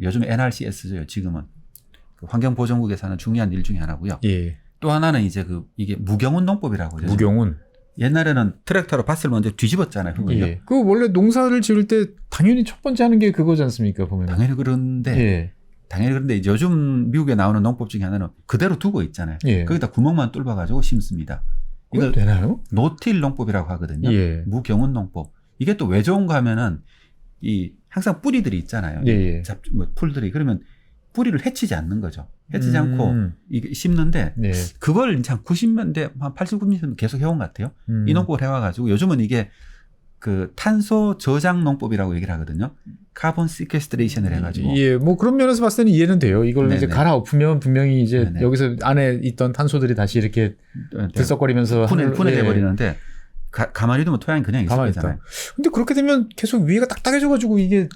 요즘 NRCS죠. 지금은 환경보전국에서 하는 중요한 일 중에 하나고요. 예. 또 하나는 이제 이게 무경운 농법이라고 그러죠. 무경운. 옛날에는 트랙터로 밭을 먼저 뒤집었잖아요. 그걸요. 예. 그 원래 농사를 지을 때 당연히 첫 번째 하는 게 그거지 않습니까, 보면? 당연히 그런데 예. 이제 요즘 미국에 나오는 농법 중에 하나는 그대로 두고 있잖아요. 예. 거기다 구멍만 뚫어가지고 심습니다. 이거 이걸 되나요? 노틸 농법이라고 하거든요. 예. 무경운 농법. 이게 또 왜 좋은가 하면은 항상 뿌리들이 있잖아요. 예. 풀들이. 그러면 뿌리를 해치지 않는 거죠. 해치지 않고 이게 심는데 네. 그걸 이제 한 90년대, 한 80, 90년대 계속 해온 것 같아요. 이 농법을 해와가지고 요즘은 이게 그 탄소 저장 농법이라고 얘기를 하거든요. 카본 시퀘스트레이션을 해가지고. 예, 뭐 그런 면에서 봤을 때는 이해는 돼요. 이걸 네네. 이제 갈아엎으면 분명히 이제 네네. 여기서 안에 있던 탄소들이 다시 이렇게 들썩거리면서 분해돼 예. 버리는데 가만히 두면 토양이 그냥 있을 가만히 거잖아요. 근데 그렇게 되면 계속 위에가 딱딱해져가지고 이게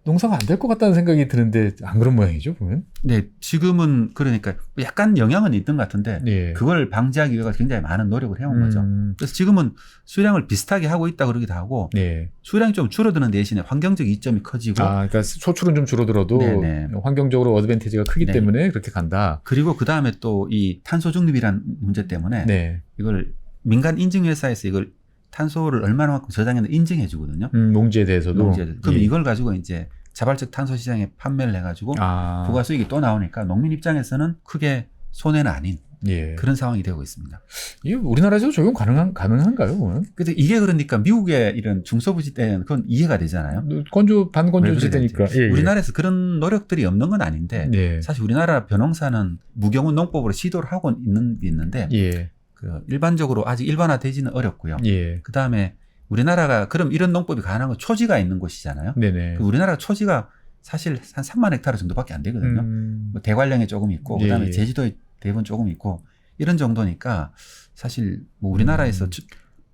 농사가 안 될 것 같다는 생각이 드는데 안 그런 모양이죠 보면. 네, 지금은 그러니까 약간 영향은 있던 것 같은데 예. 그걸 방지하기 위해서 굉장히 많은 노력을 해온 거죠. 그래서 지금은 수량을 비슷하게 하고 있다 그러기도 하고 네. 수량이 좀 줄어드는 대신에 환경적 이점이 커지고 그러니까 소출은 좀 줄어들어도 네네. 환경적으로 어드밴티지가 크기 네. 때문에 그렇게 간다. 그리고 그 다음에 또 이 탄소 중립이라는 문제 때문에 네. 이걸 민간 인증 회사에서 이걸 탄소를 얼마나만큼 저장했는지 인증해 주거든요. 농지에 대해서도. 그럼 예. 이걸 가지고 이제 자발적 탄소 시장에 판매를 해가지고 부가 수익이 또 나오니까 농민 입장에서는 크게 손해는 아닌 예. 그런 상황이 되고 있습니다. 이게 우리나라에서 적용 가능한가요? 그러면? 근데 이게 그러니까 미국의 이런 중소부지 때는 그건 이해가 되잖아요. 반건조 왜 지대니까. 그러는지. 우리나라에서 그런 노력들이 없는 건 아닌데 예. 사실 우리나라 벼농사는 무경운 농법으로 시도를 하고 있는 게 있는데 예. 그 일반적으로 아직 일반화되지는 어렵고요. 예. 그 다음에 우리나라가 그럼 이런 농법이 가능한 건 초지가 있는 곳이잖아요. 네네. 그 우리나라 초지가 사실 한 3만 헥타르 정도밖에 안 되거든요. 뭐 대관령에 조금 있고 예, 그다음에 예. 제주도에 대부분 조금 있고 이런 정도니까 사실 뭐 우리나라에서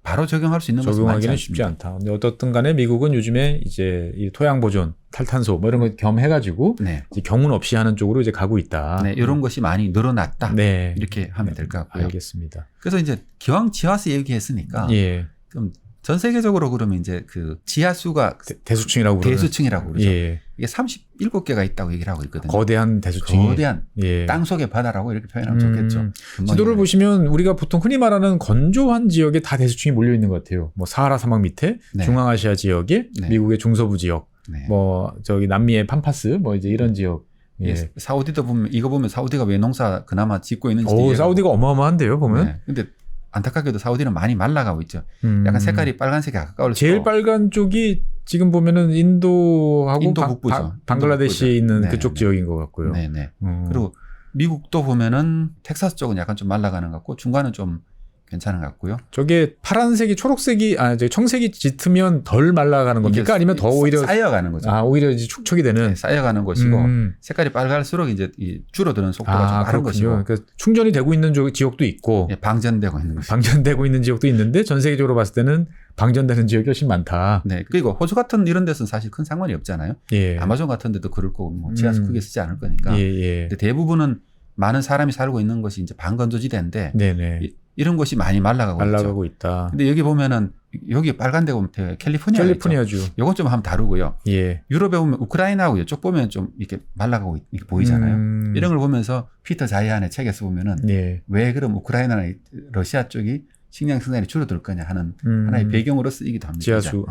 바로 적용할 수 있는 것은 많지 적용하기는 않습니다. 쉽지 않다. 근데 어떻든 간에 미국은 요즘에 이제 이 토양 보존, 탈탄소 뭐 이런 거 겸해가지고 네. 이제 경운 없이 하는 쪽으로 이제 가고 있다. 네, 이런 것이 많이 늘어났다. 네. 이렇게 하면 될 것 같고요. 알겠습니다. 그래서 이제 기왕 지하수 얘기했으니까 예. 그럼 전 세계적으로 그러면 이제 그 지하수가 대수층이라고 그러는. 대수층이라고 그러죠. 예. 이게 37개가 있다고 얘기를 하고 있거든요. 거대한 대수층이. 거대한 예. 땅속의 바다라고 이렇게 표현하면 좋겠죠. 지도를 보시면 우리가 보통 흔히 말하는 건조한 지역에 다 대수층이 몰려 있는 것 같아요. 뭐 사하라 사막 밑에, 네. 중앙아시아 지역에, 네. 미국의 중서부 지역, 네. 뭐 저기 남미의 팜파스, 뭐 이제 이런 지역. 예. 예. 사우디도 보면 이거 보면 사우디가 왜 농사 그나마 짓고 있는지. 오, 사우디가 어마어마한데요, 보면. 네. 근데 안타깝게도 사우디는 많이 말라가고 있죠. 음. 약간 색깔이 빨간색에 가까울 수도. 제일 빨간 쪽이 지금 보면은 인도하고 인도 북부죠. 방글라데시에 인도 있는 북부죠. 그쪽 네, 지역인 것 같고요. 네네. 그리고 미국도 보면은 텍사스 쪽은 약간 좀 말라가는 것 같고 중간은 좀 괜찮은 것 같고요. 저게 파란색이 초록색이 저기 청색이 짙으면 덜 말라가는 겁니까? 아니면 더 오히려 쌓여가는 거죠. 오히려 이제 축척이 되는 네, 쌓여가는 것이고 색깔이 빨갈수록 이제 이 줄어드는 속도가 좀 빠른 것이고. 그러니까 충전이 되고 있는 지역도 있고 예, 방전되고 있는 것이고. 방전되고 있는 지역도 있는데 전 세계적으로 봤을 때는 방전되는 지역이 훨씬 많다. 네. 그리고 호주 같은 이런 데서는 사실 큰 상관이 없잖아요. 예. 아마존 같은 데도 그럴 거고 뭐 지하수 크게 쓰지 않을 거니까. 예. 근데 대부분은 많은 사람이 살고 있는 것이 이제 반건조지대인데 네네. 이런 곳이 많이 말라가고 있죠. 말라가고 있다. 근데 여기 보면은 여기 빨간 데 보면 캘리포니아주. 요건 좀 한번 다루고요. 예. 유럽에 보면 우크라이나하고 이쪽 보면 좀 이렇게 말라가고 이렇게 보이잖아요. 이런 걸 보면서 피터 자이안의 책에서 보면은 예. 왜 그럼 우크라이나나 러시아 쪽이 식량 생산이 줄어들 거냐 하는 하나의 배경으로 쓰이기도 합니다. 지하수.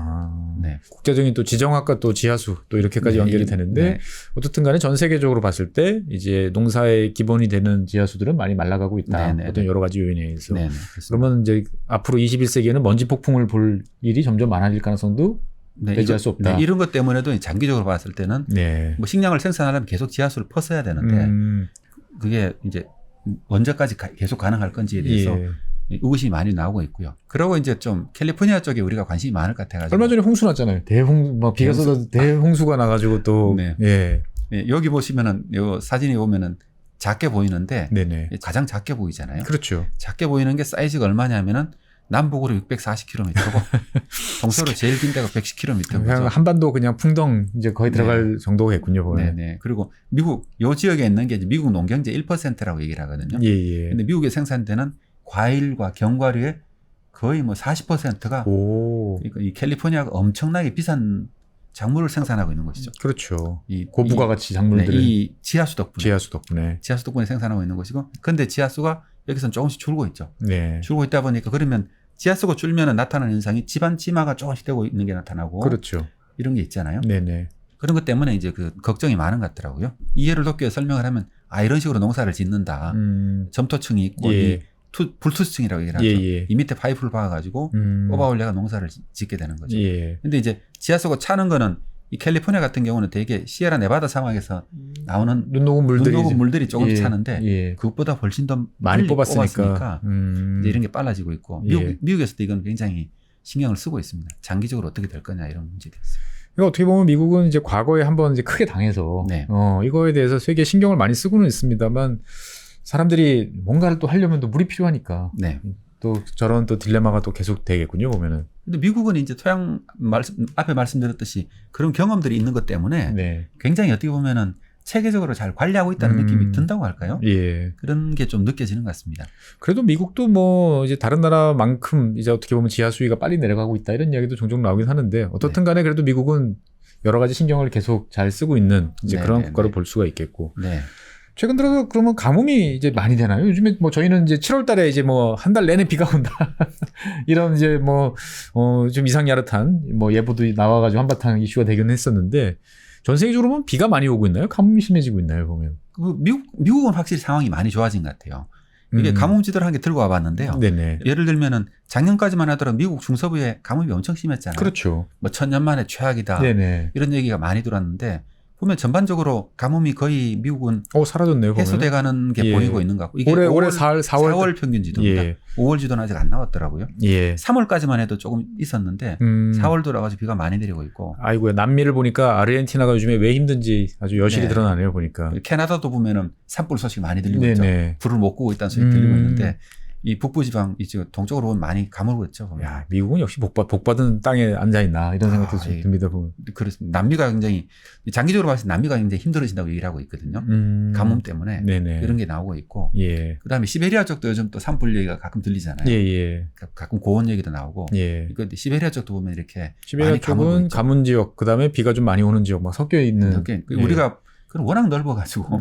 네. 국제적인 또 지정학과 또 지하수 또 이렇게까지 네. 연결이 되는데 네. 어떻든 간에 전 세계적으로 봤을 때 이제 농사의 기본이 되는 지하수들은 많이 말라가고 있다. 네. 어떤 여러 가지 요인에 의해서. 네. 그러면 이제 앞으로 21세기에는 먼지 폭풍을 볼 일이 점점 많아질 가능성도 배제할 수 없다. 네, 이런 것 때문에도 장기적으로 봤을 때는 네. 뭐 식량을 생산하려면 계속 지하수를 퍼서야 되는데 그게 이제 언제까지 계속 가능할 건지에 대해서 예. 의구심이 많이 나오고 있고요. 그러고 이제 좀 캘리포니아 쪽에 우리가 관심이 많을 것 같아가지고. 얼마 전에 홍수 났잖아요. 막 비가 쏟아서 대홍수가 나가지고 또. 네. 예. 네, 여기 보시면은 요 사진에 보면은 작게 보이는데 네네. 가장 작게 보이잖아요. 그렇죠. 작게 보이는 게 사이즈가 얼마냐면은 남북으로 640km고 동서로 제일 긴 데가 110km인 그냥 거죠. 한반도 그냥 풍덩 이제 거의 들어갈 정도겠군요. 보면. 네네. 그리고 미국 요 지역에 있는 게 이제 미국 농경제 1%라고 얘기를 하거든요. 예. 근데 미국에 생산되는 과일과 견과류의 거의 뭐 40%가 그러니까 이 캘리포니아가 엄청나게 비싼 작물을 생산하고 있는 것이죠. 그렇죠. 이 고부가 가치 작물들을. 네, 이 지하수 덕분에. 지하수 덕분에 생산하고 있는 것이고, 근데 지하수가 여기서는 조금씩 줄고 있죠. 네. 줄고 있다 보니까 그러면 지하수가 줄면 나타나는 현상이 집안 침하가 조금씩 되고 있는 게 나타나고. 그렇죠. 이런 게 있잖아요. 네네. 그런 것 때문에 이제 그 걱정이 많은 것 같더라고요. 이해를 돕기 위해 설명을 하면 이런 식으로 농사를 짓는다. 점토층이 있고 이 불투수층이라고 얘기를 하죠. 이 밑에 파이프를 박아가지고 뽑아 올려가 농사를 짓게 되는 거죠. 근데 이제 지하수가 차는 거는 이 캘리포니아 같은 경우는 되게 시에라 네바다 사막에서 나오는 눈 녹은 물들이 조금 차는데 그것보다 훨씬 더 많이 뽑았으니까 이제 이런 게 빨라지고 있고 미국에서도 이건 굉장히 신경을 쓰고 있습니다. 장기적으로 어떻게 될 거냐 이런 문제들이 있어요. 그러니까 어떻게 보면 미국은 이제 과거에 한번 이제 크게 당해서 네. 이거에 대해서 되게 신경을 많이 쓰고는 있습니다만 사람들이 뭔가를 또 하려면 또 물이 필요하니까 네. 또 저런 또 딜레마가 또 계속 되겠군요 보면은. 근데 미국은 이제 앞에 말씀드렸듯이 그런 경험들이 있는 것 때문에 네. 굉장히 어떻게 보면은 체계적으로 잘 관리하고 있다는 느낌이 든다고 할까요? 예. 그런 게 좀 느껴지는 것 같습니다. 그래도 미국도 뭐 이제 다른 나라만큼 이제 어떻게 보면 지하 수위가 빨리 내려가고 있다 이런 이야기도 종종 나오긴 하는데 어떻든 간에 그래도 미국은 여러 가지 신경을 계속 잘 쓰고 있는 이제 네, 그런 네, 국가로 네. 볼 수가 있겠고. 네. 최근 들어서 그러면 가뭄이 이제 많이 되나요? 요즘에 뭐 저희는 이제 7월 달에 이제 뭐 한 달 내내 비가 온다. 이런 이제 뭐, 좀 이상야릇한 뭐 예보도 나와가지고 한바탕 이슈가 되긴 했었는데 전 세계적으로 보면 비가 많이 오고 있나요? 가뭄이 심해지고 있나요? 보면. 미국은 확실히 상황이 많이 좋아진 것 같아요. 이게 가뭄 지도를 한 개 들고 와봤는데요. 네네. 예를 들면은 작년까지만 하더라도 미국 중서부에 가뭄이 엄청 심했잖아요. 그렇죠. 뭐 1000년 만에 최악이다. 네네. 이런 얘기가 많이 들었는데 보면 전반적으로 가뭄이 거의 미국은 사라졌네요. 보면. 해소돼가는 게 예. 보이고 있는 것 같고 이게 올해 4월 4월 평균 지도입니다. 예. 5월 지도는 아직 안 나왔더라고요. 예. 3월까지만 해도 조금 있었는데 4월 들어가서 비가 많이 내리고 있고 아이고야 남미를 보니까 아르헨티나가 요즘에 왜 힘든지 아주 여실히 네. 드러나네요 보니까. 캐나다도 보면은 산불 소식 많이 들리고 네네. 있죠. 불을 못 끄고 있다는 소식 들리고 있는데 이 북부지방 이제 동쪽으로 보면 많이 가물고 있죠. 보면. 야 미국은 역시 복받은 땅에 앉아 있나 이런 생각도 좀 예. 듭니다 보면. 그렇습니다. 남미가 굉장히 장기적으로 봤을 때 남미가 굉장히 힘들어진다고 얘기를 하고 있거든요. 가뭄 때문에 네네. 이런 게 나오고 있고 예. 그다음에 시베리아 쪽도 요즘 또 산불 얘기가 가끔 들리잖아요. 예. 가끔 고온 얘기도 나오고 예. 이거 시베리아 쪽도 보면 이렇게 시베리아 많이 가물고 쪽은 있죠. 가문 지역 그다음에 비가 좀 많이 오는 지역 막 섞여 있는. 이렇게 예. 우리가 그럼 워낙 넓어가지고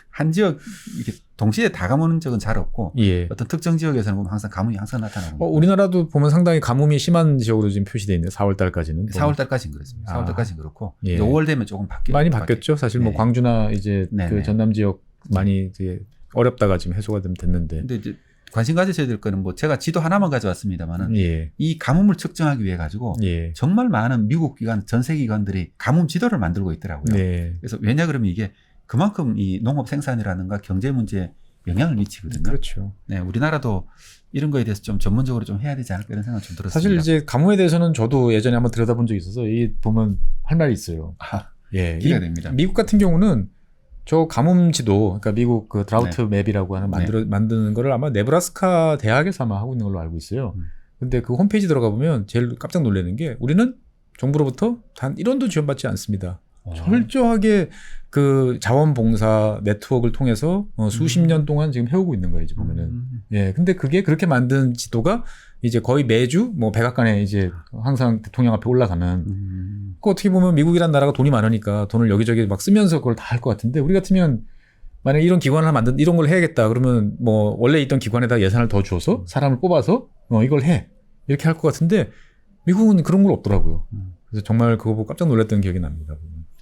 한 지역 이렇게 동시에 다 가무는 적은 잘 없고 예. 어떤 특정 지역에서는 보면 항상 가뭄이 항상 나타나고 우리나라도 보면 상당히 가뭄이 심한 지역으로 지금 표시되어 있네요. 4월 달까지는. 4월 달까지는 그렇습니다. 4월 아. 달까지는 그렇고 예. 이제 5월 되면 조금 바뀌어요. 많이 바뀌었죠. 사실 뭐 네. 광주나 이제 네네. 그 전남 지역 많이 이제 어렵다가 지금 해소가 좀 됐는데. 근데 이제 관심 가지셔야 될 거는 뭐 제가 지도 하나만 가져왔습니다만은 예. 이 가뭄을 측정하기 위해 가지고 예. 정말 많은 미국 기관, 전 세계 기관들이 가뭄 지도를 만들고 있더라고요. 네. 그래서 왜냐 그러면 이게 그만큼 이 농업 생산이라든가 경제 문제에 영향을 미치거든요. 그렇죠. 네, 우리나라도 이런 거에 대해서 좀 전문적으로 좀 해야 되지 않을까 이런 생각 좀 들었습니다. 사실 이제 가뭄에 대해서는 저도 예전에 한번 들여다본 적이 있어서 이 보면 할 말이 있어요. 예. 기대가 됩니다. 미국 같은 경우는 저 가뭄 지도, 그러니까 미국 그 드라우트 맵이라고 하는 만드는 거를 아마 네브라스카 대학에서 아마 하고 있는 걸로 알고 있어요. 근데 그 홈페이지 들어가 보면 제일 깜짝 놀라는 게 우리는 정부로부터 단 1원도 지원받지 않습니다. 철저하게 그 자원봉사 네트워크를 통해서 수십 년 동안 지금 해오고 있는 거예요, 이제 보면은. 예. 근데 그게 그렇게 만든 지도가 이제 거의 매주 뭐 백악관에 이제 항상 대통령 앞에 올라가는. 그 어떻게 보면 미국이란 나라가 돈이 많으니까 돈을 여기저기 막 쓰면서 그걸 다 할 것 같은데 우리 같으면 만약에 이런 기관을 이런 걸 해야겠다 그러면 뭐 원래 있던 기관에다 예산을 더 줘서 사람을 뽑아서 이걸 해. 이렇게 할 것 같은데 미국은 그런 걸 없더라고요. 그래서 정말 그거 보고 깜짝 놀랐던 기억이 납니다.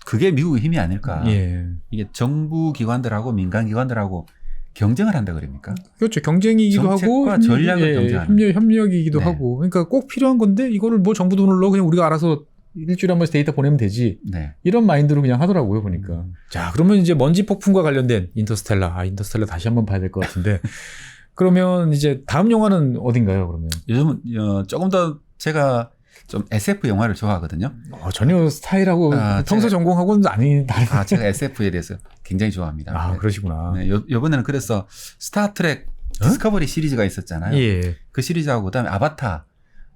그게 미국의 힘이 아닐까. 예. 이게 정부 기관들하고 민간 기관들하고 경쟁을 한다 그럽니까? 그렇죠. 경쟁이기도 하고 정책과 전략을 경쟁하는. 협력이기도 네. 하고 그러니까 꼭 필요한 건데 이거를 뭐 정부 돈을 넣어 그냥 우리가 알아서 일주일에 한 번씩 데이터 보내면 되지. 네. 이런 마인드로 그냥 하더라고요, 보니까. 자, 그러면 이제 먼지 폭풍과 관련된 인터스텔라. 인터스텔라 다시 한번 봐야 될 것 같은데. 그러면 이제 다음 영화는 어딘가요, 그러면? 요즘은 조금 더 제가 좀 SF 영화를 좋아하거든요. 전혀 스타일하고 평소 전공하고는 다른. 제가 SF에 대해서 굉장히 좋아합니다. 네. 그러시구나. 네, 요번에는 그래서 스타트랙 디스커버리 시리즈가 있었잖아요. 예. 그 시리즈하고 그다음에 아바타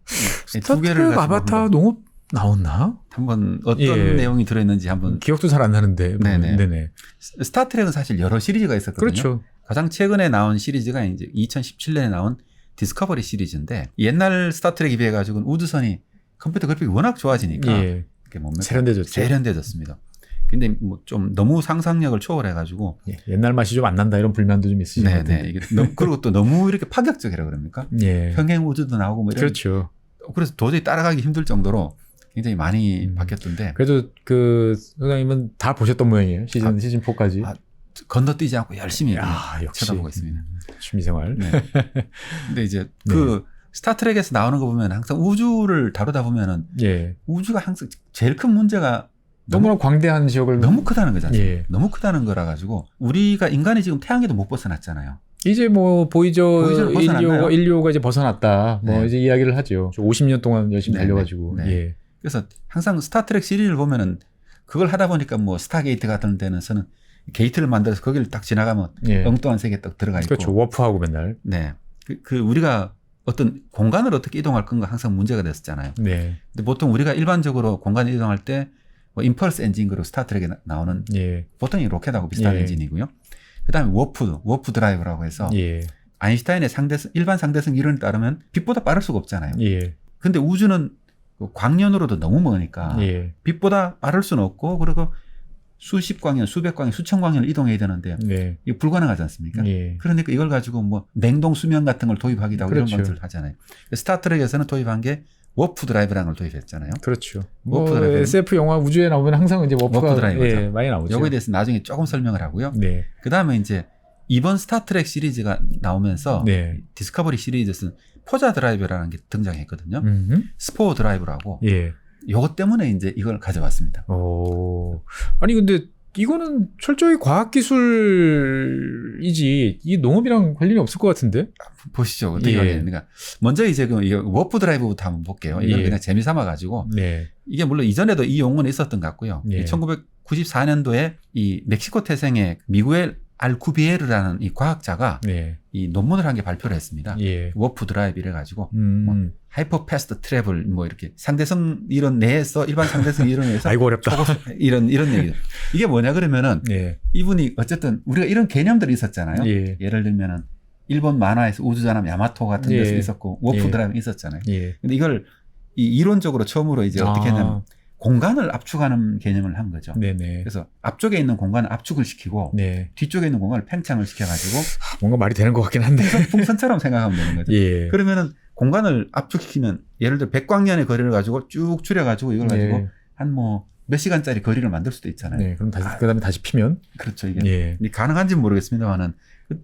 두 개를 스타트랙 가지고 아바타 농업 나왔나? 한번 어떤 내용이 들어있는지 한번 기억도 잘 안 나는데. 네네. 스타트랙은 사실 여러 시리즈가 있었거든요. 그렇죠. 가장 최근에 나온 시리즈가 이제 2017년에 나온 디스커버리 시리즈인데 옛날 스타트랙에 비해 가지고는 우주선이 컴퓨터 그래픽이 워낙 좋아지니까 예. 뭡니까? 세련되졌죠. 세련되졌습니다. 근데 뭐 좀 너무 상상력을 초월해가지고 옛날 맛이 좀 안 난다 이런 불만도 좀 있으신 것 같은데. 이게 그리고 또 너무 이렇게 파격적이라 그럽니까? 예. 평행 우주도 나오고 뭐 이런. 그렇죠. 그래서 도저히 따라가기 힘들 정도로 굉장히 많이 바뀌었던데. 그래도 그 소장님은 다 보셨던 모양이에요. 시즌 4까지. 건너뛰지 않고 열심히 역시 쳐다보고 있습니다. 취미생활. 네. 근데 이제 그 스타트랙에서 나오는 거 보면 항상 우주를 다루다 보면은 우주가 항상 제일 큰 문제가 너무나 광대한 지역을 너무 크다는 거잖아요. 예. 너무 크다는 거라 가지고 우리가 인간이 지금 태양에도 못 벗어났잖아요. 이제 뭐 보이저는 벗어났나요? 인류가 이제 벗어났다. 뭐 네. 이제 이야기를 하죠. 50년 동안 열심히 네, 달려가지고. 네, 네. 예. 그래서 항상 스타트렉 시리즈를 보면은 그걸 하다 보니까 뭐 스타게이트 같은 데는서는 게이트를 만들어서 거기를 딱 지나가면 예. 엉뚱한 세계 딱 들어가 있고. 그렇죠. 워프하고 맨날. 네. 그 우리가 어떤 공간을 어떻게 이동할 건가 항상 문제가 됐었잖아요. 네. 근데 보통 우리가 일반적으로 공간을 이동할 때 뭐 임펄스 엔진으로 스타트rek에 나오는 예. 보통 이 로켓하고 비슷한 예. 엔진이고요. 그다음에 워프 드라이브라고 해서 예. 아인슈타인의 일반 상대성 이론에 따르면 빛보다 빠를 수가 없잖아요. 예. 근데 우주는 광년으로도 너무 머니까 예. 빛보다 빠를 수는 없고 그리고 수십 광년, 수백 광년, 수천 광년을 이동해야 되는데 네. 이게 불가능하지 않습니까? 예. 그러니까 이걸 가지고 뭐 냉동 수면 같은 걸 도입하기도 하고 그렇죠. 이런 것들을 하잖아요. 스타트rek에서는 도입한 게 워프 드라이브라는 걸 도입했잖아요. 그렇죠. 워프 뭐 드라이브. SF 영화 우주에 나오면 항상 이제 워프가 워프 드라이브죠. 예, 많이 나오죠. 요거에 대해서 나중에 조금 설명을 하고요. 네. 그다음에 이제 이번 스타트렉 시리즈가 나오면서 네. 디스커버리 시리즈에서는 포자 드라이브라는 게 등장했거든요. 스포 드라이브라고. 예. 요것 때문에 이제 이걸 가져왔습니다. 오. 아니 근데 이거는 철저히 과학기술이지 이 농업이랑 관련이 없을 것 같은데? 보시죠. 어떻게 예. 하겠는가. 먼저 이제 이 워프 드라이브부터 한번 볼게요. 이걸 예. 그냥 재미삼아 가지고 네. 이게 물론 이전에도 이 용어는 있었던 것 같고요. 예. 1994년도에 이 멕시코 태생의 미구엘 알쿠비에르라는 이 과학자가 네. 이 논문을 한 게 발표를 했습니다. 예. 워프 드라이브 이래 가지고 뭐 하이퍼 패스트 트래블 뭐 이렇게 상대성 이론 내에서 일반 상대성 이론에서 아이고 어렵다. 이런 얘기. 이게 뭐냐 그러면은 네. 이분이 어쨌든 우리가 이런 개념들이 있었잖아요. 예. 예를 들면은 일본 만화에서 우주전함 야마토 같은 데서 예. 있었고 워프 예. 드라이브 있었잖아요. 예. 근데 이걸 이론적으로 처음으로 이제 어떻게 했냐면 아, 공간을 압축하는 개념을 한 거죠. 네네. 그래서 앞쪽에 있는 공간을 압축을 시키고 네. 뒤쪽에 있는 공간을 팽창을 시켜가지고 뭔가 말이 되는 것 같긴 한데. 풍선처럼 생각하면 되는 거죠. 예. 그러면은 공간을 압축시키면 예를 들어 100광년의 거리를 가지고 쭉 줄여가지고 이걸 가지고 예. 한 뭐 몇 시간짜리 거리를 만들 수도 있잖아요. 네. 그럼 다시 그다음에 다시 피면. 그렇죠. 이게 예. 근데 가능한지는 모르겠습니다만은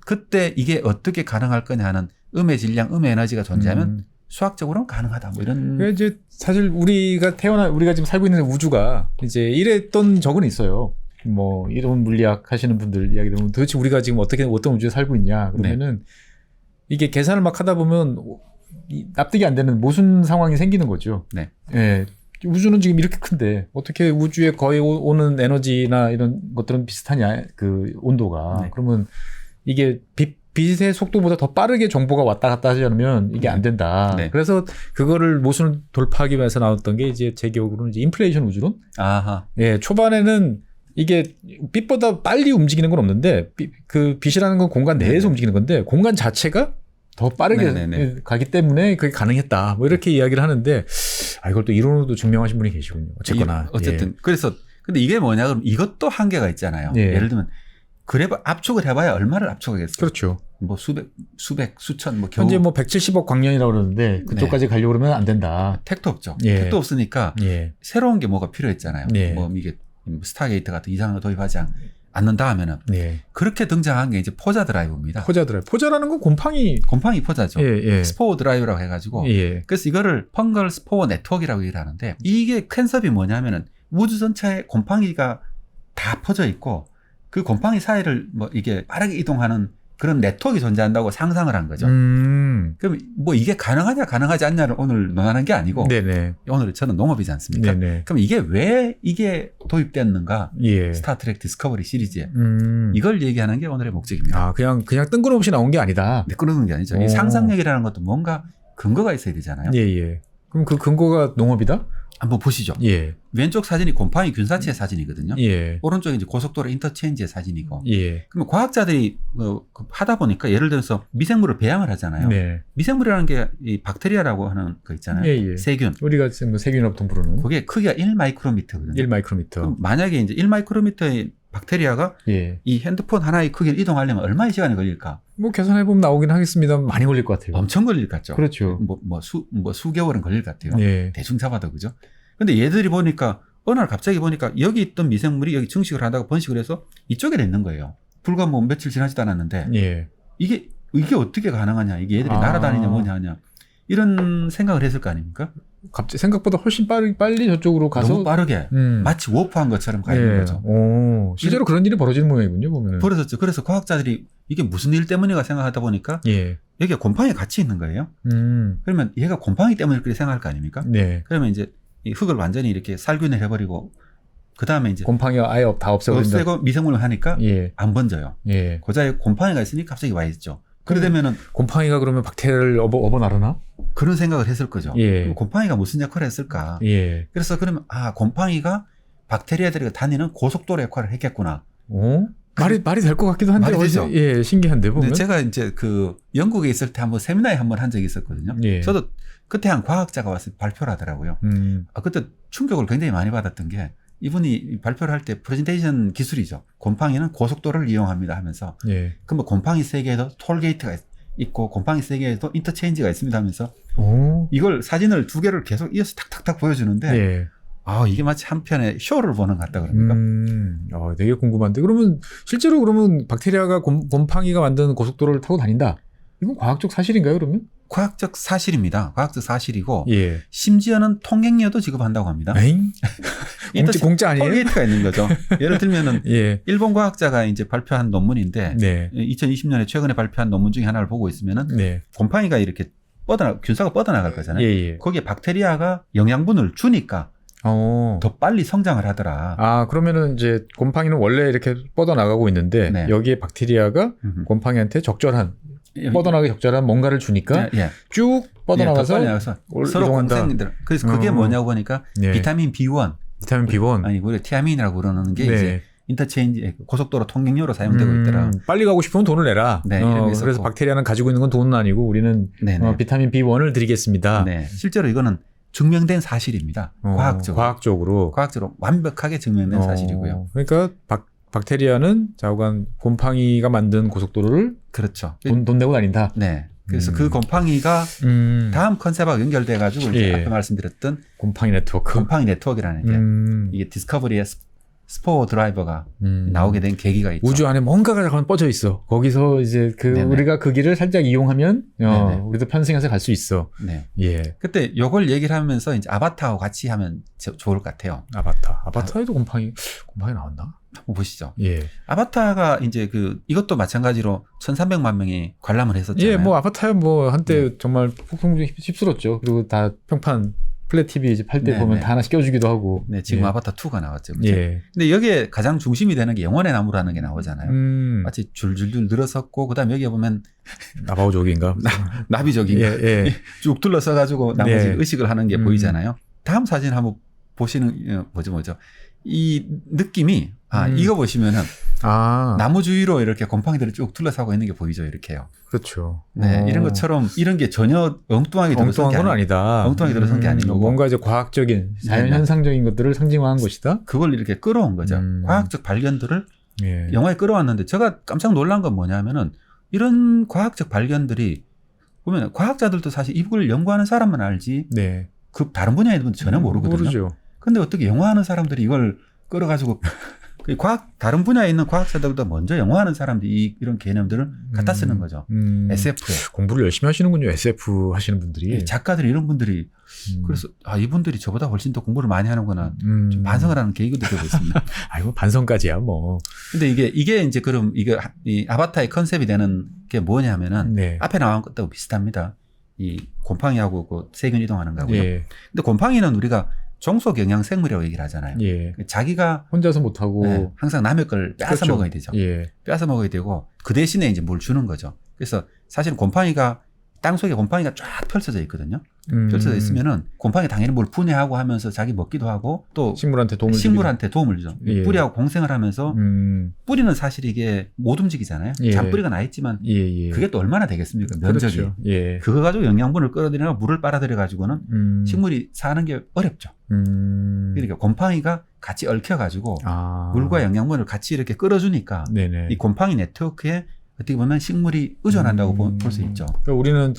그때 이게 어떻게 가능할 거냐 하는 음의 질량, 음의 에너지가 존재하면 수학적으로는 가능하다. 뭐 이런 그러니까 이제 사실 우리가 지금 살고 있는 우주가 이제 이랬던 적은 있어요. 뭐 이론 물리학 하시는 분들 이야기 들으면 도대체 우리가 지금 어떤 우주에 살고 있냐 그러면은 이게 계산을 막 하다 보면 납득이 안 되는 모순 상황이 생기는 거죠. 네. 예. 우주는 지금 이렇게 큰데 어떻게 우주에 거의 오는 에너지나 이런 것들은 비슷하냐 그 온도가. 네. 그러면 이게 빛의 속도보다 더 빠르게 정보가 왔다 갔다 하지 않으면 이게 안 된다. 네. 그래서 그거를 모순을 돌파하기 위해서 나왔던 게 이제 제 기억으로는 이제 인플레이션 우주론. 아하. 예, 초반에는 이게 빛보다 빨리 움직이는 건 없는데 그 빛이라는 건 공간 내에서 네네. 움직이는 건데 공간 자체가 더 빠르게 네네네. 가기 때문에 그게 가능했다. 뭐 이렇게 이야기를 하는데 이걸 또 이론으로도 증명하신 분이 계시군요. 어쨌거나. 어쨌든 그래서 근데 이게 뭐냐 그럼 이것도 한계가 있잖아요. 예. 예를 들면 압축을 해봐야 얼마를 압축하겠어요? 그렇죠. 뭐 수백, 수천 뭐 겨우 현재 뭐 170억 광년이라고 그러는데 그쪽까지 가려고 그러면 안 된다. 택도 없죠. 예. 택도 없으니까 예. 새로운 게 뭐가 필요했잖아요. 예. 뭐 이게 스타게이트 같은 이상한 거 도입하지 않는다 하면은 예. 그렇게 등장한 게 이제 포자 드라이브입니다. 포자라는 건 곰팡이. 곰팡이 포자죠. 예, 예. 스포 드라이브라고 해가지고 예. 그래서 이거를 펑걸 스포 네트워크라고 얘기를 하는데 이게 컨셉이 뭐냐면은 우주 전체에 곰팡이가 다 퍼져 있고 그 곰팡이 사이를 뭐 이게 빠르게 이동하는 그런 네트워크가 존재한다고 상상을 한 거죠. 그럼 뭐 이게 가능하지 않냐를 오늘 논하는 게 아니고 네네. 오늘 저는 농업이지 않습니까? 네네. 그럼 이게 왜 이게 도입됐는가? 예. 스타트렉 디스커버리 시리즈에 이걸 얘기하는 게 오늘의 목적입니다. 아, 그냥 뜬금없이 나온 게 아니다. 네, 그러는 게 아니죠. 이 오. 상상력이라는 것도 뭔가 근거가 있어야 되잖아요. 예, 예. 그럼 그 근거가 농업이다? 한번 보시죠. 예. 왼쪽 사진이 곰팡이 균사체의 사진이거든요. 예. 오른쪽이 이제 고속도로 인터체인지의 사진이고. 예. 그러면 과학자들이 하다 보니까 예를 들어서 미생물을 배양을 하잖아요. 네. 미생물이라는 게 이 박테리아라고 하는 거 있잖아요. 예, 예. 세균. 우리가 지금 뭐 세균이라고 부르는 그게 크기가 1마이크로미터거든요. 1마이크로미터. 그럼 만약에 이제 1마이크로미터의 박테리아가 예. 이 핸드폰 하나의 크기를 이동하려면 얼마의 시간이 걸릴까? 뭐 계산해보면 나오긴 하겠습니다. 많이 걸릴 것 같아요. 엄청 걸릴 것 같죠. 그렇죠. 수개월은 걸릴 것 같아요. 예. 대충 잡아도 그죠? 근데 얘들이 보니까 어느 날 갑자기 보니까 여기 있던 미생물이 여기 증식을 하다가 번식을 해서 이쪽에 있는 거예요. 불과 뭐 며칠 지나지도 않았는데 예. 이게 어떻게 가능하냐? 이게 얘들이 아. 날아다니냐 뭐냐 하냐. 이런 생각을 했을 거 아닙니까? 갑자기 생각보다 훨씬 빨리 저쪽으로 가서 너무 빠르게 마치 워프한 것처럼 가 있는 예. 거죠. 오, 실제로 그런 일이 벌어지는 모양이군요, 보면은. 벌어졌죠. 그래서 과학자들이 이게 무슨 일 때문인가 생각하다 보니까 예. 여기가 곰팡이가 같이 있는 거예요. 그러면 얘가 곰팡이 때문에 그렇게 생각할 거 아닙니까? 네. 그러면 이제 이 흙을 완전히 이렇게 살균을 해버리고 그 다음에 이제 곰팡이가 아예 다 없애버린다. 없애고 미생물을 하니까 예. 안 번져요. 예. 고자에 곰팡이가 있으니까 갑자기 와 있죠. 그래 되면은 곰팡이가 그러면 박테리아를 업어 나르나? 그런 생각을 했을 거죠. 예. 그럼 곰팡이가 무슨 역할을 했을까? 예. 그래서 그러면 곰팡이가 박테리아들이 다니는 고속도로 역할을 했겠구나. 어? 말이 될 것 같기도 한데 말이 되죠. 예, 신기한데 보면. 근데 제가 이제 그 영국에 있을 때 한번 세미나에 한번 한 적이 있었거든요. 예. 저도 그때 한 과학자가 와서 발표를 하더라고요. 그때 충격을 굉장히 많이 받았던 게 이분이 발표를 할 때 프레젠테이션 기술이죠. 곰팡이는 고속도로를 이용합니다 하면서 예. 그럼 곰팡이 세계에도 톨게이트가 있고 곰팡이 세계에도 인터체인지가 있습니다 하면서 오. 이걸 사진을 두 개를 계속 이어서 탁탁탁 보여주는데 예. 이게 마치 한편의 쇼를 보는 것 같다 그럽니까? 되게 궁금한데 그러면 실제로 그러면 박테리아가 곰팡이가 만든 고속도로를 타고 다닌다. 이건 과학적 사실인가요, 그러면? 과학적 사실입니다. 과학적 사실이고 예. 심지어는 통행료도 지급한다고 합니다. 에잉? 공짜 아니에요? 톨게이트가 있는 거죠. 예를 들면은 예. 일본 과학자가 이제 발표한 논문인데 네. 2020년에 최근에 발표한 논문 중에 하나를 보고 있으면은 네. 곰팡이가 이렇게 균사가 뻗어나갈 거잖아요. 예. 거기에 박테리아가 영양분을 주니까 더 빨리 성장을 하더라. 그러면은 이제 곰팡이는 원래 이렇게 뻗어나가고 있는데 네. 여기에 박테리아가 곰팡이한테 뻗어나가기 적절한 뭔가를 주니까 예. 쭉 뻗어나가서 더 빨리 나가서 서로 이동한다. 공생들. 그래서 그게 뭐냐고 보니까 네. 비타민 B1 비타민 B1 아니 우리 티아민이라고 그러는 게 네. 이제 인터체인지 고속도로 통행료로 사용되고 있더라. 빨리 가고 싶으면 돈을 내라. 네, 이런 게 있었고. 그래서 박테리아는 가지고 있는 건 돈은 아니고 우리는 비타민 B1을 드리겠습니다. 네. 실제로 이거는 증명된 사실입니다. 과학적으로 완벽하게 증명된 사실이고요. 그러니까 박테리아는 좌우간 곰팡이가 만든 고속도로를 그렇죠. 돈 내고 다닌다. 네. 그래서 그 곰팡이가 다음 컨셉하고 연결돼 가지고 이제 앞에 말씀드렸던 곰팡이 네트워크라는 게 이게 디스커버리의 스포 드라이버가 나오게 된 계기가 있죠. 우주 안에 뭔가가 뻗어 있어. 거기서 이제 우리가 그 길을 살짝 이용하면 우리도 편승해서 갈 수 있어. 네. 예. 그때 요걸 얘기를 하면서 이제 아바타하고 같이 하면 좋을 것 같아요. 아바타에도 곰팡이 나왔나? 한번 보시죠. 예. 아바타가 이제 이것도 마찬가지로 1,300만 명이 관람을 했었잖아요. 예, 아바타야 한때 정말 폭풍 휩쓸었죠. 그리고 다 평판 플랫 TV 이제 팔 때 보면 다 하나씩 껴주기도 하고. 네, 지금 예. 아바타 2가 나왔죠. 그렇죠? 예. 근데 여기에 가장 중심이 되는 게 영원의 나무라는 게 나오잖아요. 마치 줄줄줄 늘어섰고, 그 다음에 여기에 보면 나바오족인가? 나비족인가? 예. 쭉 둘러서가지고 나머지 네. 의식을 하는 게 보이잖아요. 다음 사진 한번 보시는, 뭐죠. 이 느낌이, 이거 보시면은 나무 주위로 이렇게 곰팡이들이 쭉 둘러싸고 있는 게 보이죠, 이렇게요. 그렇죠. 네, 이런 것처럼 이런 게 전혀 엉뚱하게 들어선 게 아니다. 엉뚱하게 들어선 게 아니고 뭔가 이제 과학적인 자연 현상적인 것들을 상징화한 것이다. 그걸 이렇게 끌어온 거죠. 과학적 발견들을 영화에 끌어왔는데 제가 깜짝 놀란 건 뭐냐면은 이런 과학적 발견들이 보면 과학자들도 사실 이걸 연구하는 사람만 알지. 네. 그 다른 분야에 대해서 전혀 모르거든요. 모르죠. 근데 어떻게 영화하는 사람들이 이걸 끌어가지고 다른 분야에 있는 과학자들보다 먼저 영화하는 사람들이 이런 개념들을 갖다 쓰는 거죠. SF에. 공부를 열심히 하시는군요. SF 하시는 분들이. 작가들이 이런 분들이. 그래서 이분들이 저보다 훨씬 더 공부를 많이 하는구나. 좀 반성을 하는 계기도 되고 있습니다. 아이고 반성까지야 뭐. 근데 이게 이제 그럼 이 아바타의 컨셉이 되는 게 뭐냐면은 앞에 나온 것하고 비슷합니다. 이 곰팡이하고 그 세균 이동하는 거고요. 근데 곰팡이는 우리가 종속 영양 생물이라고 얘기를 하잖아요. 자기가 혼자서 못 하고 항상 남의 걸 빼앗아 먹어야 되죠. 빼앗아 먹어야 되고 그 대신에 이제 뭘 주는 거죠. 그래서 사실 곰팡이가 땅 속에 곰팡이가 쫙 펼쳐져 있거든요. 펼쳐져 있으면은 곰팡이 당연히 뭘 분해하고 하면서 자기 먹기도 하고 또 식물한테 도움을 주죠. 뿌리하고 공생을 하면서 뿌리는 사실 이게 못 움직이잖아요. 잔뿌리가 나 있지만 그게 또 얼마나 되겠습니까? 면적이. 그렇죠. 그거 가지고 영양분을 끌어들이나 물을 빨아들여 가지고는 식물이 사는 게 어렵죠. 그러니까 곰팡이가 같이 얽혀가지고 물과 영양분을 같이 이렇게 끌어주니까 이 곰팡이 네트워크에 어떻게 보면 식물이 의존한다고 볼 수 있죠. 그러니까 우리는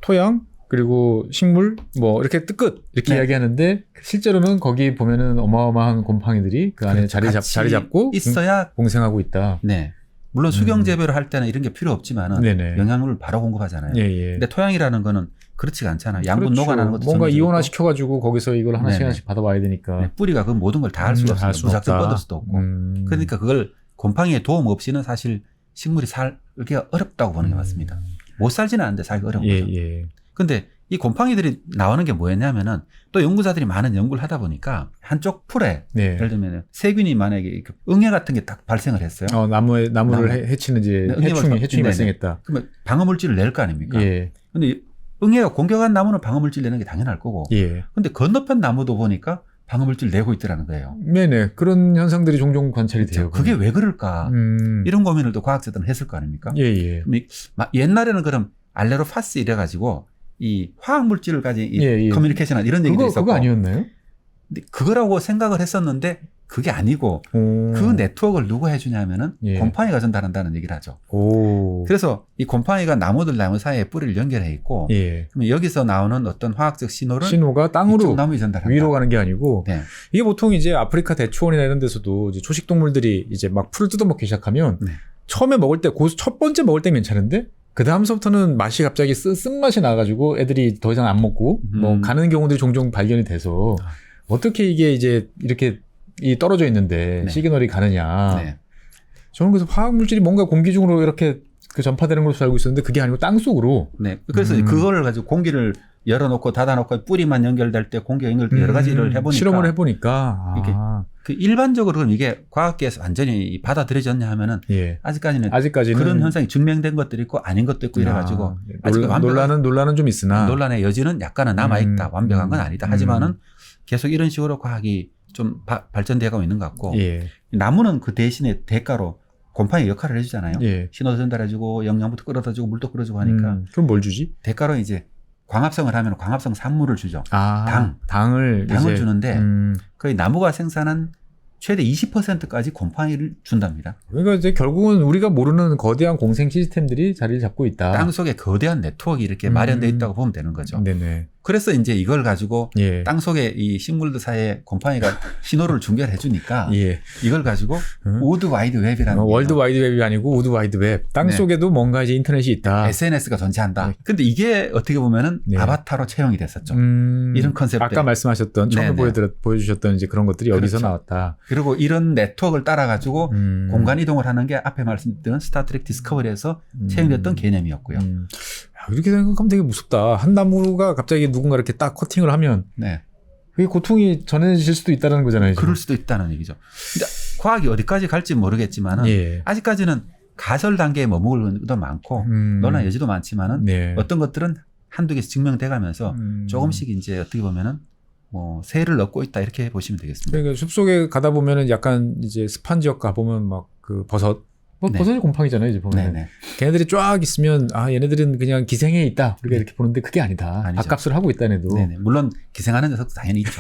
토양 그리고 식물 뭐 이렇게 끝 이렇게 이야기하는데 실제로는 거기 보면은 어마어마한 곰팡이들이 그 안에 자리 잡고 있어야 공생하고 있다. 네. 물론 수경 재배를 할 때는 이런 게 필요 없지만은 영양분을 바로 공급하잖아요. 근데 토양이라는 거는 그렇지가 않잖아요. 양분 그렇죠. 녹아나는 것도 뭔가 정해져 이온화 있고. 시켜가지고 거기서 이걸 하나씩 네네. 하나씩 받아와야 되니까. 네, 뿌리가 그 모든 걸 다 할 수가 없어요. 할 수는 무작정 없다. 뻗을 수도 없고. 그러니까 그걸 곰팡이의 도움 없이는 사실 식물이 살기가 어렵다고 보는 게 맞습니다. 못 살지는 않는데 살기 어려운 예, 거죠. 예. 근데 이 곰팡이들이 나오는 게 뭐였냐면은 또 연구자들이 많은 연구를 하다 보니까 한쪽 풀에 네. 예를 들면 세균이 만약에 응애 같은 게 딱 발생을 했어요. 나무를 나무. 해치는 이제 네, 해충이 네네. 발생했다. 그러면 방어물질을 낼 거 아닙니까? 예. 근데 응애가 공격한 나무는 방어물질 내는 게 당연할 거고. 예. 근데 건너편 나무도 보니까 방어물질 내고 있더라는 거예요. 네네. 그런 현상들이 종종 관찰이 돼요. 그게 왜 그럴까? 음. 이런 고민을 또 과학자들은 했을 거 아닙니까? 예, 예. 그럼 옛날에는 그럼 알레로파스 이래가지고 이 화학물질을 가진 이 예, 예. 커뮤니케이션 이런 얘기도 있었고. 그거 아니었나요? 근데 그거라고 생각을 했었는데 그게 아니고 그 네트워크를 누가 해주냐면은 예. 곰팡이가 전달한다는 얘기를 하죠. 오. 그래서 이 곰팡이가 나무들 나무 사이에 뿌리를 연결해 있고 예. 그러면 여기서 나오는 어떤 화학적 신호를 신호가 땅으로 이쪽 나무에 전달한다. 위로 가는 게 아니고 네. 이게 보통 이제 아프리카 대추원이나 이런 데서도 이제 초식 동물들이 이제 막 풀을 뜯어먹기 시작하면 네. 처음에 먹을 때 첫 번째 먹을 때 괜찮은데 그 다음서부터는 맛이 갑자기 쓴맛이 나가지고 애들이 더 이상 안 먹고 뭐 가는 경우들이 종종 발견이 돼서 어떻게 이게 이제 이렇게 이 떨어져 있는데 네. 시그널이 가느냐. 네. 저는 그래서 화학물질이 뭔가 공기 중으로 이렇게 그 전파되는 것으로 알고 있었는데 그게 아니고 땅 속으로. 네. 그래서 그거를 가지고 공기를 열어놓고 닫아놓고 뿌리만 연결될 때 공기가 연결될 때 여러 가지를 해보니까 실험을 해보니까 이게 그 일반적으로 그럼 이게 과학계에서 완전히 받아들여졌냐 하면은 예. 아직까지는 그런 현상이 증명된 것들이 있고 아닌 것도 있고 이래가지고 아직 논란은 좀 있으나 논란의 여지는 약간은 남아있다. 완벽한 건 아니다. 하지만은 계속 이런 식으로 과학이 좀 발전되어가고 있는 것 같고 예. 나무는 그 대신에 대가로 곰팡이 역할을 해주잖아요. 예. 신호 전달해주고 영양부터 끌어다주고 물도 끌어주고 하니까 그럼 뭘 주지? 대가로 이제 광합성을 하면 광합성 산물을 주죠. 당을 이제, 주는데 거의 나무가 생산한 최대 20%까지 곰팡이를 준답니다. 그러니까 이제 결국은 우리가 모르는 거대한 공생 시스템들이 자리를 잡고 있다. 땅 속에 거대한 네트워크가 이렇게 마련되어 있다고 보면 되는 거죠. 네네. 그래서 이제 이걸 가지고 예. 땅 속에 이 식물들 사이에 곰팡이가 신호를 중계해 주니까 예. 이걸 가지고 우드 와이드 웹이라는 월드 와이드 웹이 아니고 우드 와이드 웹. 땅 네. 속에도 뭔가 이제 인터넷이 있다. SNS가 존재한다. 네. 근데 이게 어떻게 보면은 네. 아바타로 채용이 됐었죠. 이런 컨셉 아까 말씀하셨던 처음 보여주셨던 이제 그런 것들이 여기서 그렇죠. 나왔다. 그리고 이런 네트워크를 따라 가지고 공간 이동을 하는 게 앞에 말씀드린 스타트렉 디스커버리에서 채용됐던 개념이었고요. 이렇게 생각하면 되게 무섭다. 한 나무가 갑자기 누군가 이렇게 딱 커팅을 하면 네. 그게 고통이 전해질 수도 있다는 거잖아요. 지금. 그럴 수도 있다는 얘기죠. 근데 과학이 어디까지 갈지 모르겠지만은 예. 아직까지는 가설 단계에 머무르는 것도 많고 논란 여지도 많지만은 네. 어떤 것들은 한두 개씩 증명돼 가면서 조금씩 이제 어떻게 보면은 뭐 새를 넣고 있다 이렇게 보시면 되겠습니다. 그러니까 숲속에 가다 보면은 약간 이제 습한 지역 가 보면 막 그 버섯 네. 버섯이 곰팡이잖아요, 이제 보면. 네네. 걔네들이 쫙 있으면 얘네들은 그냥 기생해 있다. 우리가 이렇게 보는데 그게 아니다. 아니죠. 밥값을 하고 있다, 얘네도. 네네. 물론 기생하는 녀석도 당연히 있죠.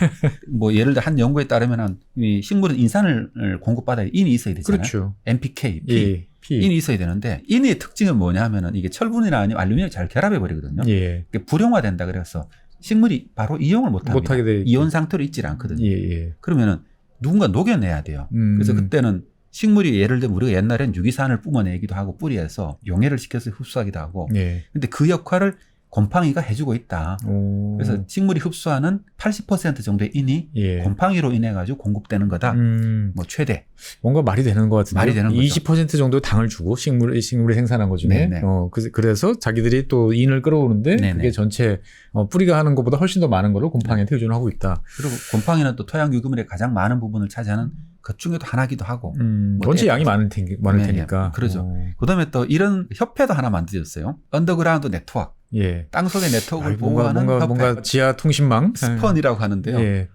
뭐 예를 들어 한 연구에 따르면 이 식물은 인산을 공급받아야 인이 있어야 되잖아요. 그렇죠. NPK, P. 예. P. 인이 있어야 되는데 인의 특징은 뭐냐 하면은 이게 철분이나 아니면 알루미늄이 잘 결합해 버리거든요. 예. 불용화된다 그래서 식물이 바로 이용을 못 합니다. 못하게 돼. 이온 상태로 있질 않거든요. 예. 그러면은 누군가 녹여내야 돼요. 그래서 그때는 식물이 예를 들면 우리가 옛날엔 유기산을 뿜어내기도 하고 뿌리에서 용해를 시켜서 흡수하기도 하고 예. 근데 그 역할을 곰팡이가 해주고 있다. 오. 그래서 식물이 흡수하는 80% 정도의 인이 예. 곰팡이로 인해 가지고 공급되는 거다. 뭐 최대. 뭔가 말이 되는 것 같은데. 말이 되는 거죠. 20% 정도 당을 주고 식물이 생산한 것 중에. 네네. 그래서 자기들이 또 인을 끌어오는데 네네. 그게 전체 뿌리가 하는 것보다 훨씬 더 많은 걸로 곰팡이한테 의존을 하고 있다. 그리고 곰팡이는 또 토양 유기물의 가장 많은 부분을 차지하는 것 중에도 하나기도 하고. 뭐 원체 양이 많을 네네. 테니까. 그러죠. 그다음에 또 이런 협회도 하나 만들어졌어요. 언더그라운드 네트워크. 예. 땅속의 네트워크를 보호하는 협회. 뭔가 지하 통신망. 스펀이라고 하는데요. 예.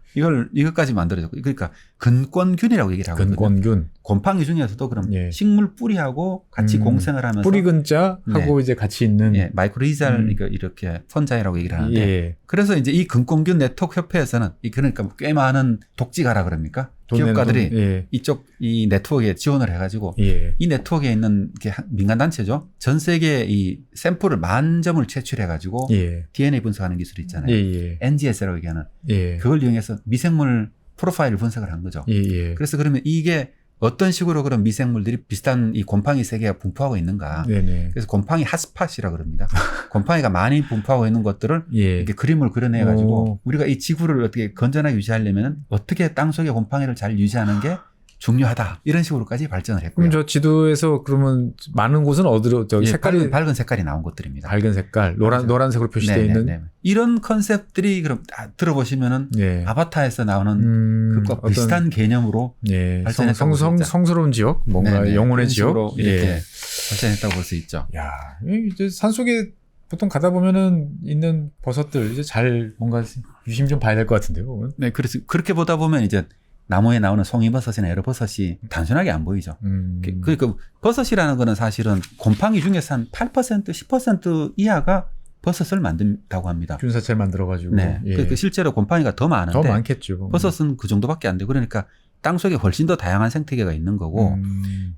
이것까지 만들어졌고, 그러니까 근권균이라고 얘기를 하거든요. 근권균. 곰팡이 중에서도 그럼 예. 식물 뿌리하고 같이 공생을 하면서 뿌리 근자하고 이제 같이 있는. 예, 마이크로리잘 이렇게 펀자이라고 얘기를 하는데, 예. 그래서 이제 이 근권균 네트워크 협회에서는 그러니까 꽤 많은 독지가라 그럽니까? 기업가들이 예. 이쪽 이 네트워크에 지원을 해가지고 예. 이 네트워크에 있는 민간 단체죠. 전 세계 이 샘플을 10,000점을 채취해가지고 예. DNA 분석하는 기술이 있잖아요. 예. NGS라고 얘기하는 예. 그걸 이용해서 미생물 프로파일을 분석을 한 거죠. 예. 그래서 그러면 이게 어떤 식으로 그런 미생물들이 비슷한 이 곰팡이 세계가 분포하고 있는가. 네네. 그래서 곰팡이 핫스팟이라 그럽니다. 곰팡이가 많이 분포하고 있는 것들을 예. 이렇게 그림을 그려내가지고 오. 우리가 이 지구를 어떻게 건전하게 유지하려면 어떻게 땅속의 곰팡이를 잘 유지하는 게 중요하다. 이런 식으로까지 발전을 했고요. 그럼 저 지도에서 그러면 많은 곳은 어디로 저 예, 색깔이 밝은 색깔이 나온 것들입니다. 밝은 색깔, 노란색으로 표시되어 있는. 네네네. 이런 컨셉들이 그럼 들어보시면은 예. 아바타에서 나오는 그것과 어떤, 비슷한 개념으로 예. 발전했다고 볼수 있죠. 성스러운 지역, 뭔가 네네. 영혼의 그런 지역. 식으로 이렇게 예. 발전했다고 볼 수 있죠. 야, 이제 산 속에 보통 가다 보면은 있는 버섯들 이제 잘 뭔가 유심 좀 봐야 될 것 같은데요. 보면. 네, 그래서 그렇게 보다 보면 이제 나무에 나오는 송이버섯이나 여러 버섯이 단순하게 안 보이죠. 그러니까 버섯이라는 거는 사실은 곰팡이 중에서 한 8%, 10% 이하가 버섯을 만든다고 합니다. 균사체를 만들어가지고. 네, 예. 그 실제로 곰팡이가 더 많은데 더 많겠죠. 버섯은 그 정도밖에 안 되고 그러니까 땅 속에 훨씬 더 다양한 생태계가 있는 거고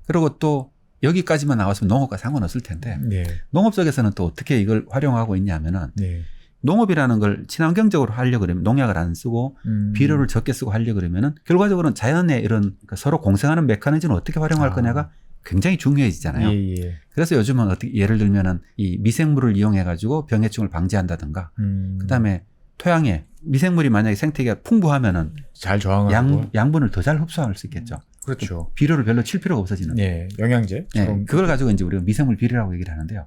그리고 또 여기까지만 나왔으면 농업과 상관없을 텐데 네. 농업 쪽에서는 또 어떻게 이걸 활용하고 있냐면은 네. 농업이라는 걸 친환경적으로 하려고 그러면 농약을 안 쓰고 비료를 적게 쓰고 하려고 그러면은 결과적으로는 자연의 이런 그러니까 서로 공생하는 메커니즘을 어떻게 활용할 거냐가 굉장히 중요해지잖아요. 예, 예. 그래서 요즘은 어떻게 예를 들면은 이 미생물을 이용해 가지고 병해충을 방지한다든가 그다음에 토양에 미생물이 만약에 생태계가 풍부하면은 잘 저항하고 양분을 더 잘 흡수할 수 있겠죠. 그렇죠. 비료를 별로 칠 필요가 없어지는. 예, 영양제. 네, 그걸 가지고 이제 우리가 미생물 비료라고 얘기를 하는데요.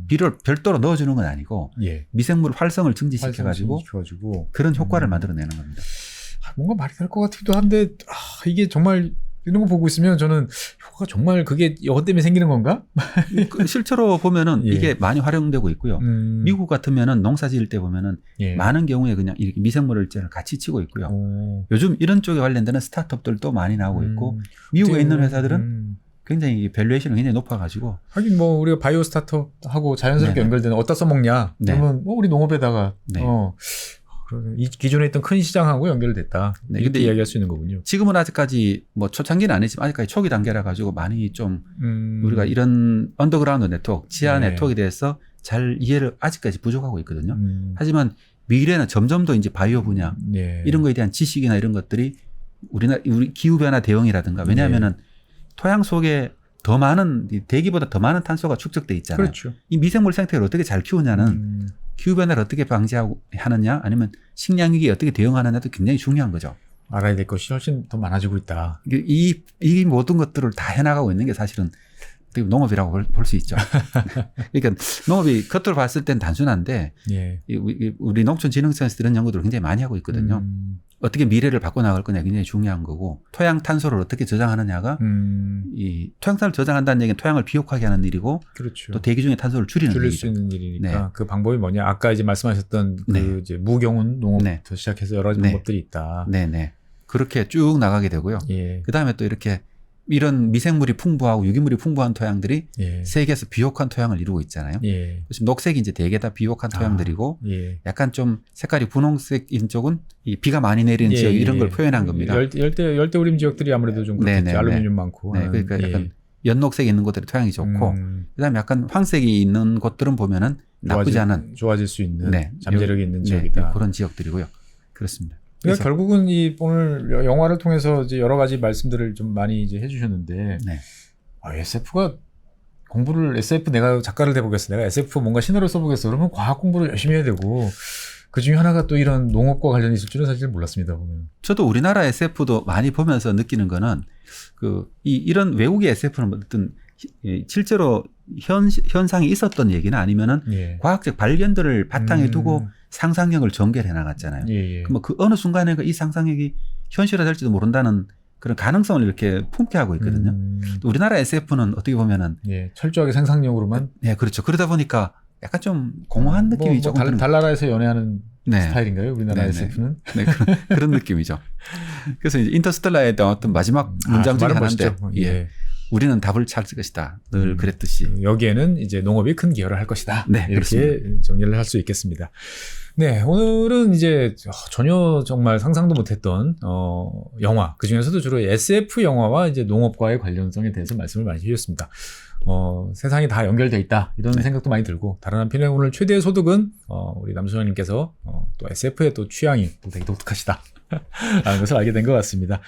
비료를 별도로 넣어주는 건 아니고 예. 미생물 활성을 증지시켜가지고 그런 효과를 만들어내는 겁니다. 뭔가 말이 될 것 같기도 한데 이게 정말 이런 거 보고 있으면 저는 효과가 정말 그게 이것 때문에 생기는 건가? 실제로 보면은 예. 이게 많이 활용되고 있고요. 미국 같으면은 농사 지을 때 보면은 예. 많은 경우에 그냥 이렇게 미생물을 같이 치고 있고요. 오. 요즘 이런 쪽에 관련되는 스타트업들도 많이 나오고 있고 미국에 있는 회사들은 굉장히 밸류에이션이 굉장히 높아가지고 하긴 뭐 우리가 바이오 스타트업하고 자연스럽게 네네. 연결되는 어디다 써먹냐 네. 그러면 우리 농업에다가 네. 이 기존에 있던 큰 시장하고 연결됐다. 네, 이렇게 근데 이야기할 수 있는 거군요. 지금은 아직까지 뭐 초창기는 아니지만 아직까지 초기 단계라 가지고 많이 좀 우리가 이런 언더그라운드 네트워크, 지하 네. 네트워크에 대해서 잘 이해를 아직까지 부족하고 있거든요. 하지만 미래는 점점 더 이제 바이오 분야 네. 이런 거에 대한 지식이나 이런 것들이 우리 기후 변화 대응이라든가 왜냐하면은 토양 속에 더 많은 대기보다 더 많은 탄소가 축적돼 있잖아요. 그렇죠. 이 미생물 생태계를 어떻게 잘 키우냐는 기후 변화를 어떻게 방지하고 하느냐 아니면 식량 위기에 어떻게 대응하느냐도 굉장히 중요한 거죠. 알아야 될 것이 훨씬 더 많아지고 있다. 이 모든 것들을 다 해나가고 있는 게 사실은 어떻게 농업이라고 볼 수 있죠. 그러니까 농업이 겉으로 봤을 땐 단순한데 예. 우리 농촌진흥청에서 이런 연구들을 굉장히 많이 하고 있거든요. 어떻게 미래를 바꿔나갈 거냐 굉장히 중요한 거고 토양 탄소를 어떻게 저장하느냐가 이 토양탄소를 저장한다는 얘기는 토양을 비옥하게 하는 일이고 그렇죠. 또 대기 중에 탄소를 줄이는 줄일 일이죠. 수 있는 일이니까 네. 그 방법이 뭐냐? 아까 이제 말씀하셨던 그 네. 이제 무경운 농업부터 네. 시작해서 여러 가지 네. 방법들이 있다. 네네. 그렇게 쭉 나가게 되고요. 예. 그 다음에 또 이렇게 이런 미생물이 풍부하고 유기물이 풍부한 토양들이 예. 세계에서 비옥한 토양을 이루고 있잖아요. 예. 지금 녹색이 이제 대개 다 비옥한 토양들이고 예. 약간 좀 색깔이 분홍색인 쪽은 이 비가 많이 내리는 예, 지역 이런 예. 걸 표현한 겁니다. 열대우림 지역들이 아무래도 좀 그렇겠죠. 네네네. 알루미늄 많고. 네, 그러니까 약간 연녹색이 있는 곳들이 토양이 좋고 그다음에 약간 황색이 있는 곳들은 보면은 나쁘지 않은 좋아질 수 있는 네. 잠재력이 있는 네, 지역이다. 그런 지역들이고요. 그렇습니다. 그러니까 결국은 이 오늘 영화를 통해서 이제 여러 가지 말씀들을 좀 많이 이제 해주셨는데 네. SF가 SF 내가 작가를 돼보겠어. 내가 SF 뭔가 시나리오 써보겠어. 그러면 과학 공부를 열심히 해야 되고 그 중에 하나가 또 이런 농업과 관련이 있을 줄은 사실 몰랐습니다. 보면. 저도 우리나라 SF도 많이 보면서 느끼는 거는 이런 외국의 SF는 어떤 실제로 현상이 있었던 얘기나 아니면은 예. 과학적 발견들을 바탕에 두고 상상력을 전개해 나갔잖아요. 예. 그럼 그 어느 순간에 이 상상력이 현실화될지도 모른다는 그런 가능성을 이렇게 품게 하고 있거든요. 또 우리나라 SF는 어떻게 보면은 예. 철저하게 상상력으로만. 네, 그렇죠. 그러다 보니까 약간 좀 공허한 느낌이 조금 드는 달나라에서 연애하는 네. 스타일인가요? 우리나라 네네. SF는? 네, 그런 느낌이죠. 그래서 이제 인터스텔라의 어떤 마지막 문장 중에 하나인데 예. 우리는 답을 찾을 것이다. 늘 그랬듯이. 여기에는 이제 농업이 큰 기여를 할 것이다. 네, 이렇게 그렇습니다. 정리를 할 수 있겠습니다. 네, 오늘은 이제 전혀 정말 상상도 못했던 영화, 그 중에서도 주로 SF 영화와 이제 농업과의 관련성에 대해서 말씀을 많이 해주셨습니다. 세상이 다 연결돼 있다 이런 생각도 많이 들고 다른 한편에 오늘 최대의 소득은 우리 남수장님께서 또 SF의 또 취향이 또 되게 독특하시다 라는 것을 알게 된 것 같습니다.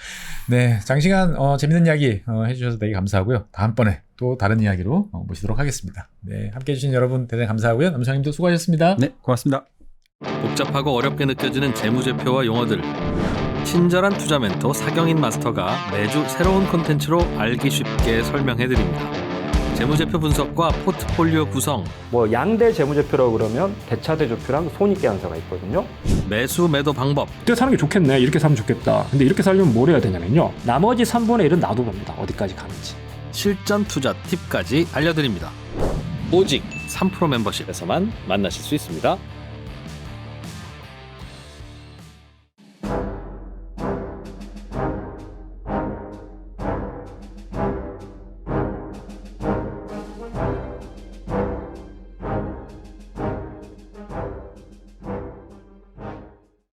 네, 장시간 재밌는 이야기 해주셔서 되게 감사하고요. 다음번에 또 다른 이야기로 모시도록 하겠습니다. 네, 함께해 주신 여러분 대단히 감사하고요. 남수장님도 수고하셨습니다. 네, 고맙습니다. 복잡하고 어렵게 느껴지는 재무제표와 용어들, 친절한 투자 멘토 사경인 마스터가 매주 새로운 콘텐츠로 알기 쉽게 설명해드립니다. 재무제표 분석과 포트폴리오 구성, 뭐 양대 재무제표라고 그러면 대차대조표랑 손익계산서가 있거든요. 매수 매도 방법, 이때 사는 게 좋겠네. 이렇게 사면 좋겠다. 근데 이렇게 살려면 뭘 해야 되냐면요. 나머지 3분의 1은 놔둬봅니다. 어디까지 가는지. 실전 투자 팁까지 알려드립니다. 오직 3프로 멤버십에서만 만나실 수 있습니다.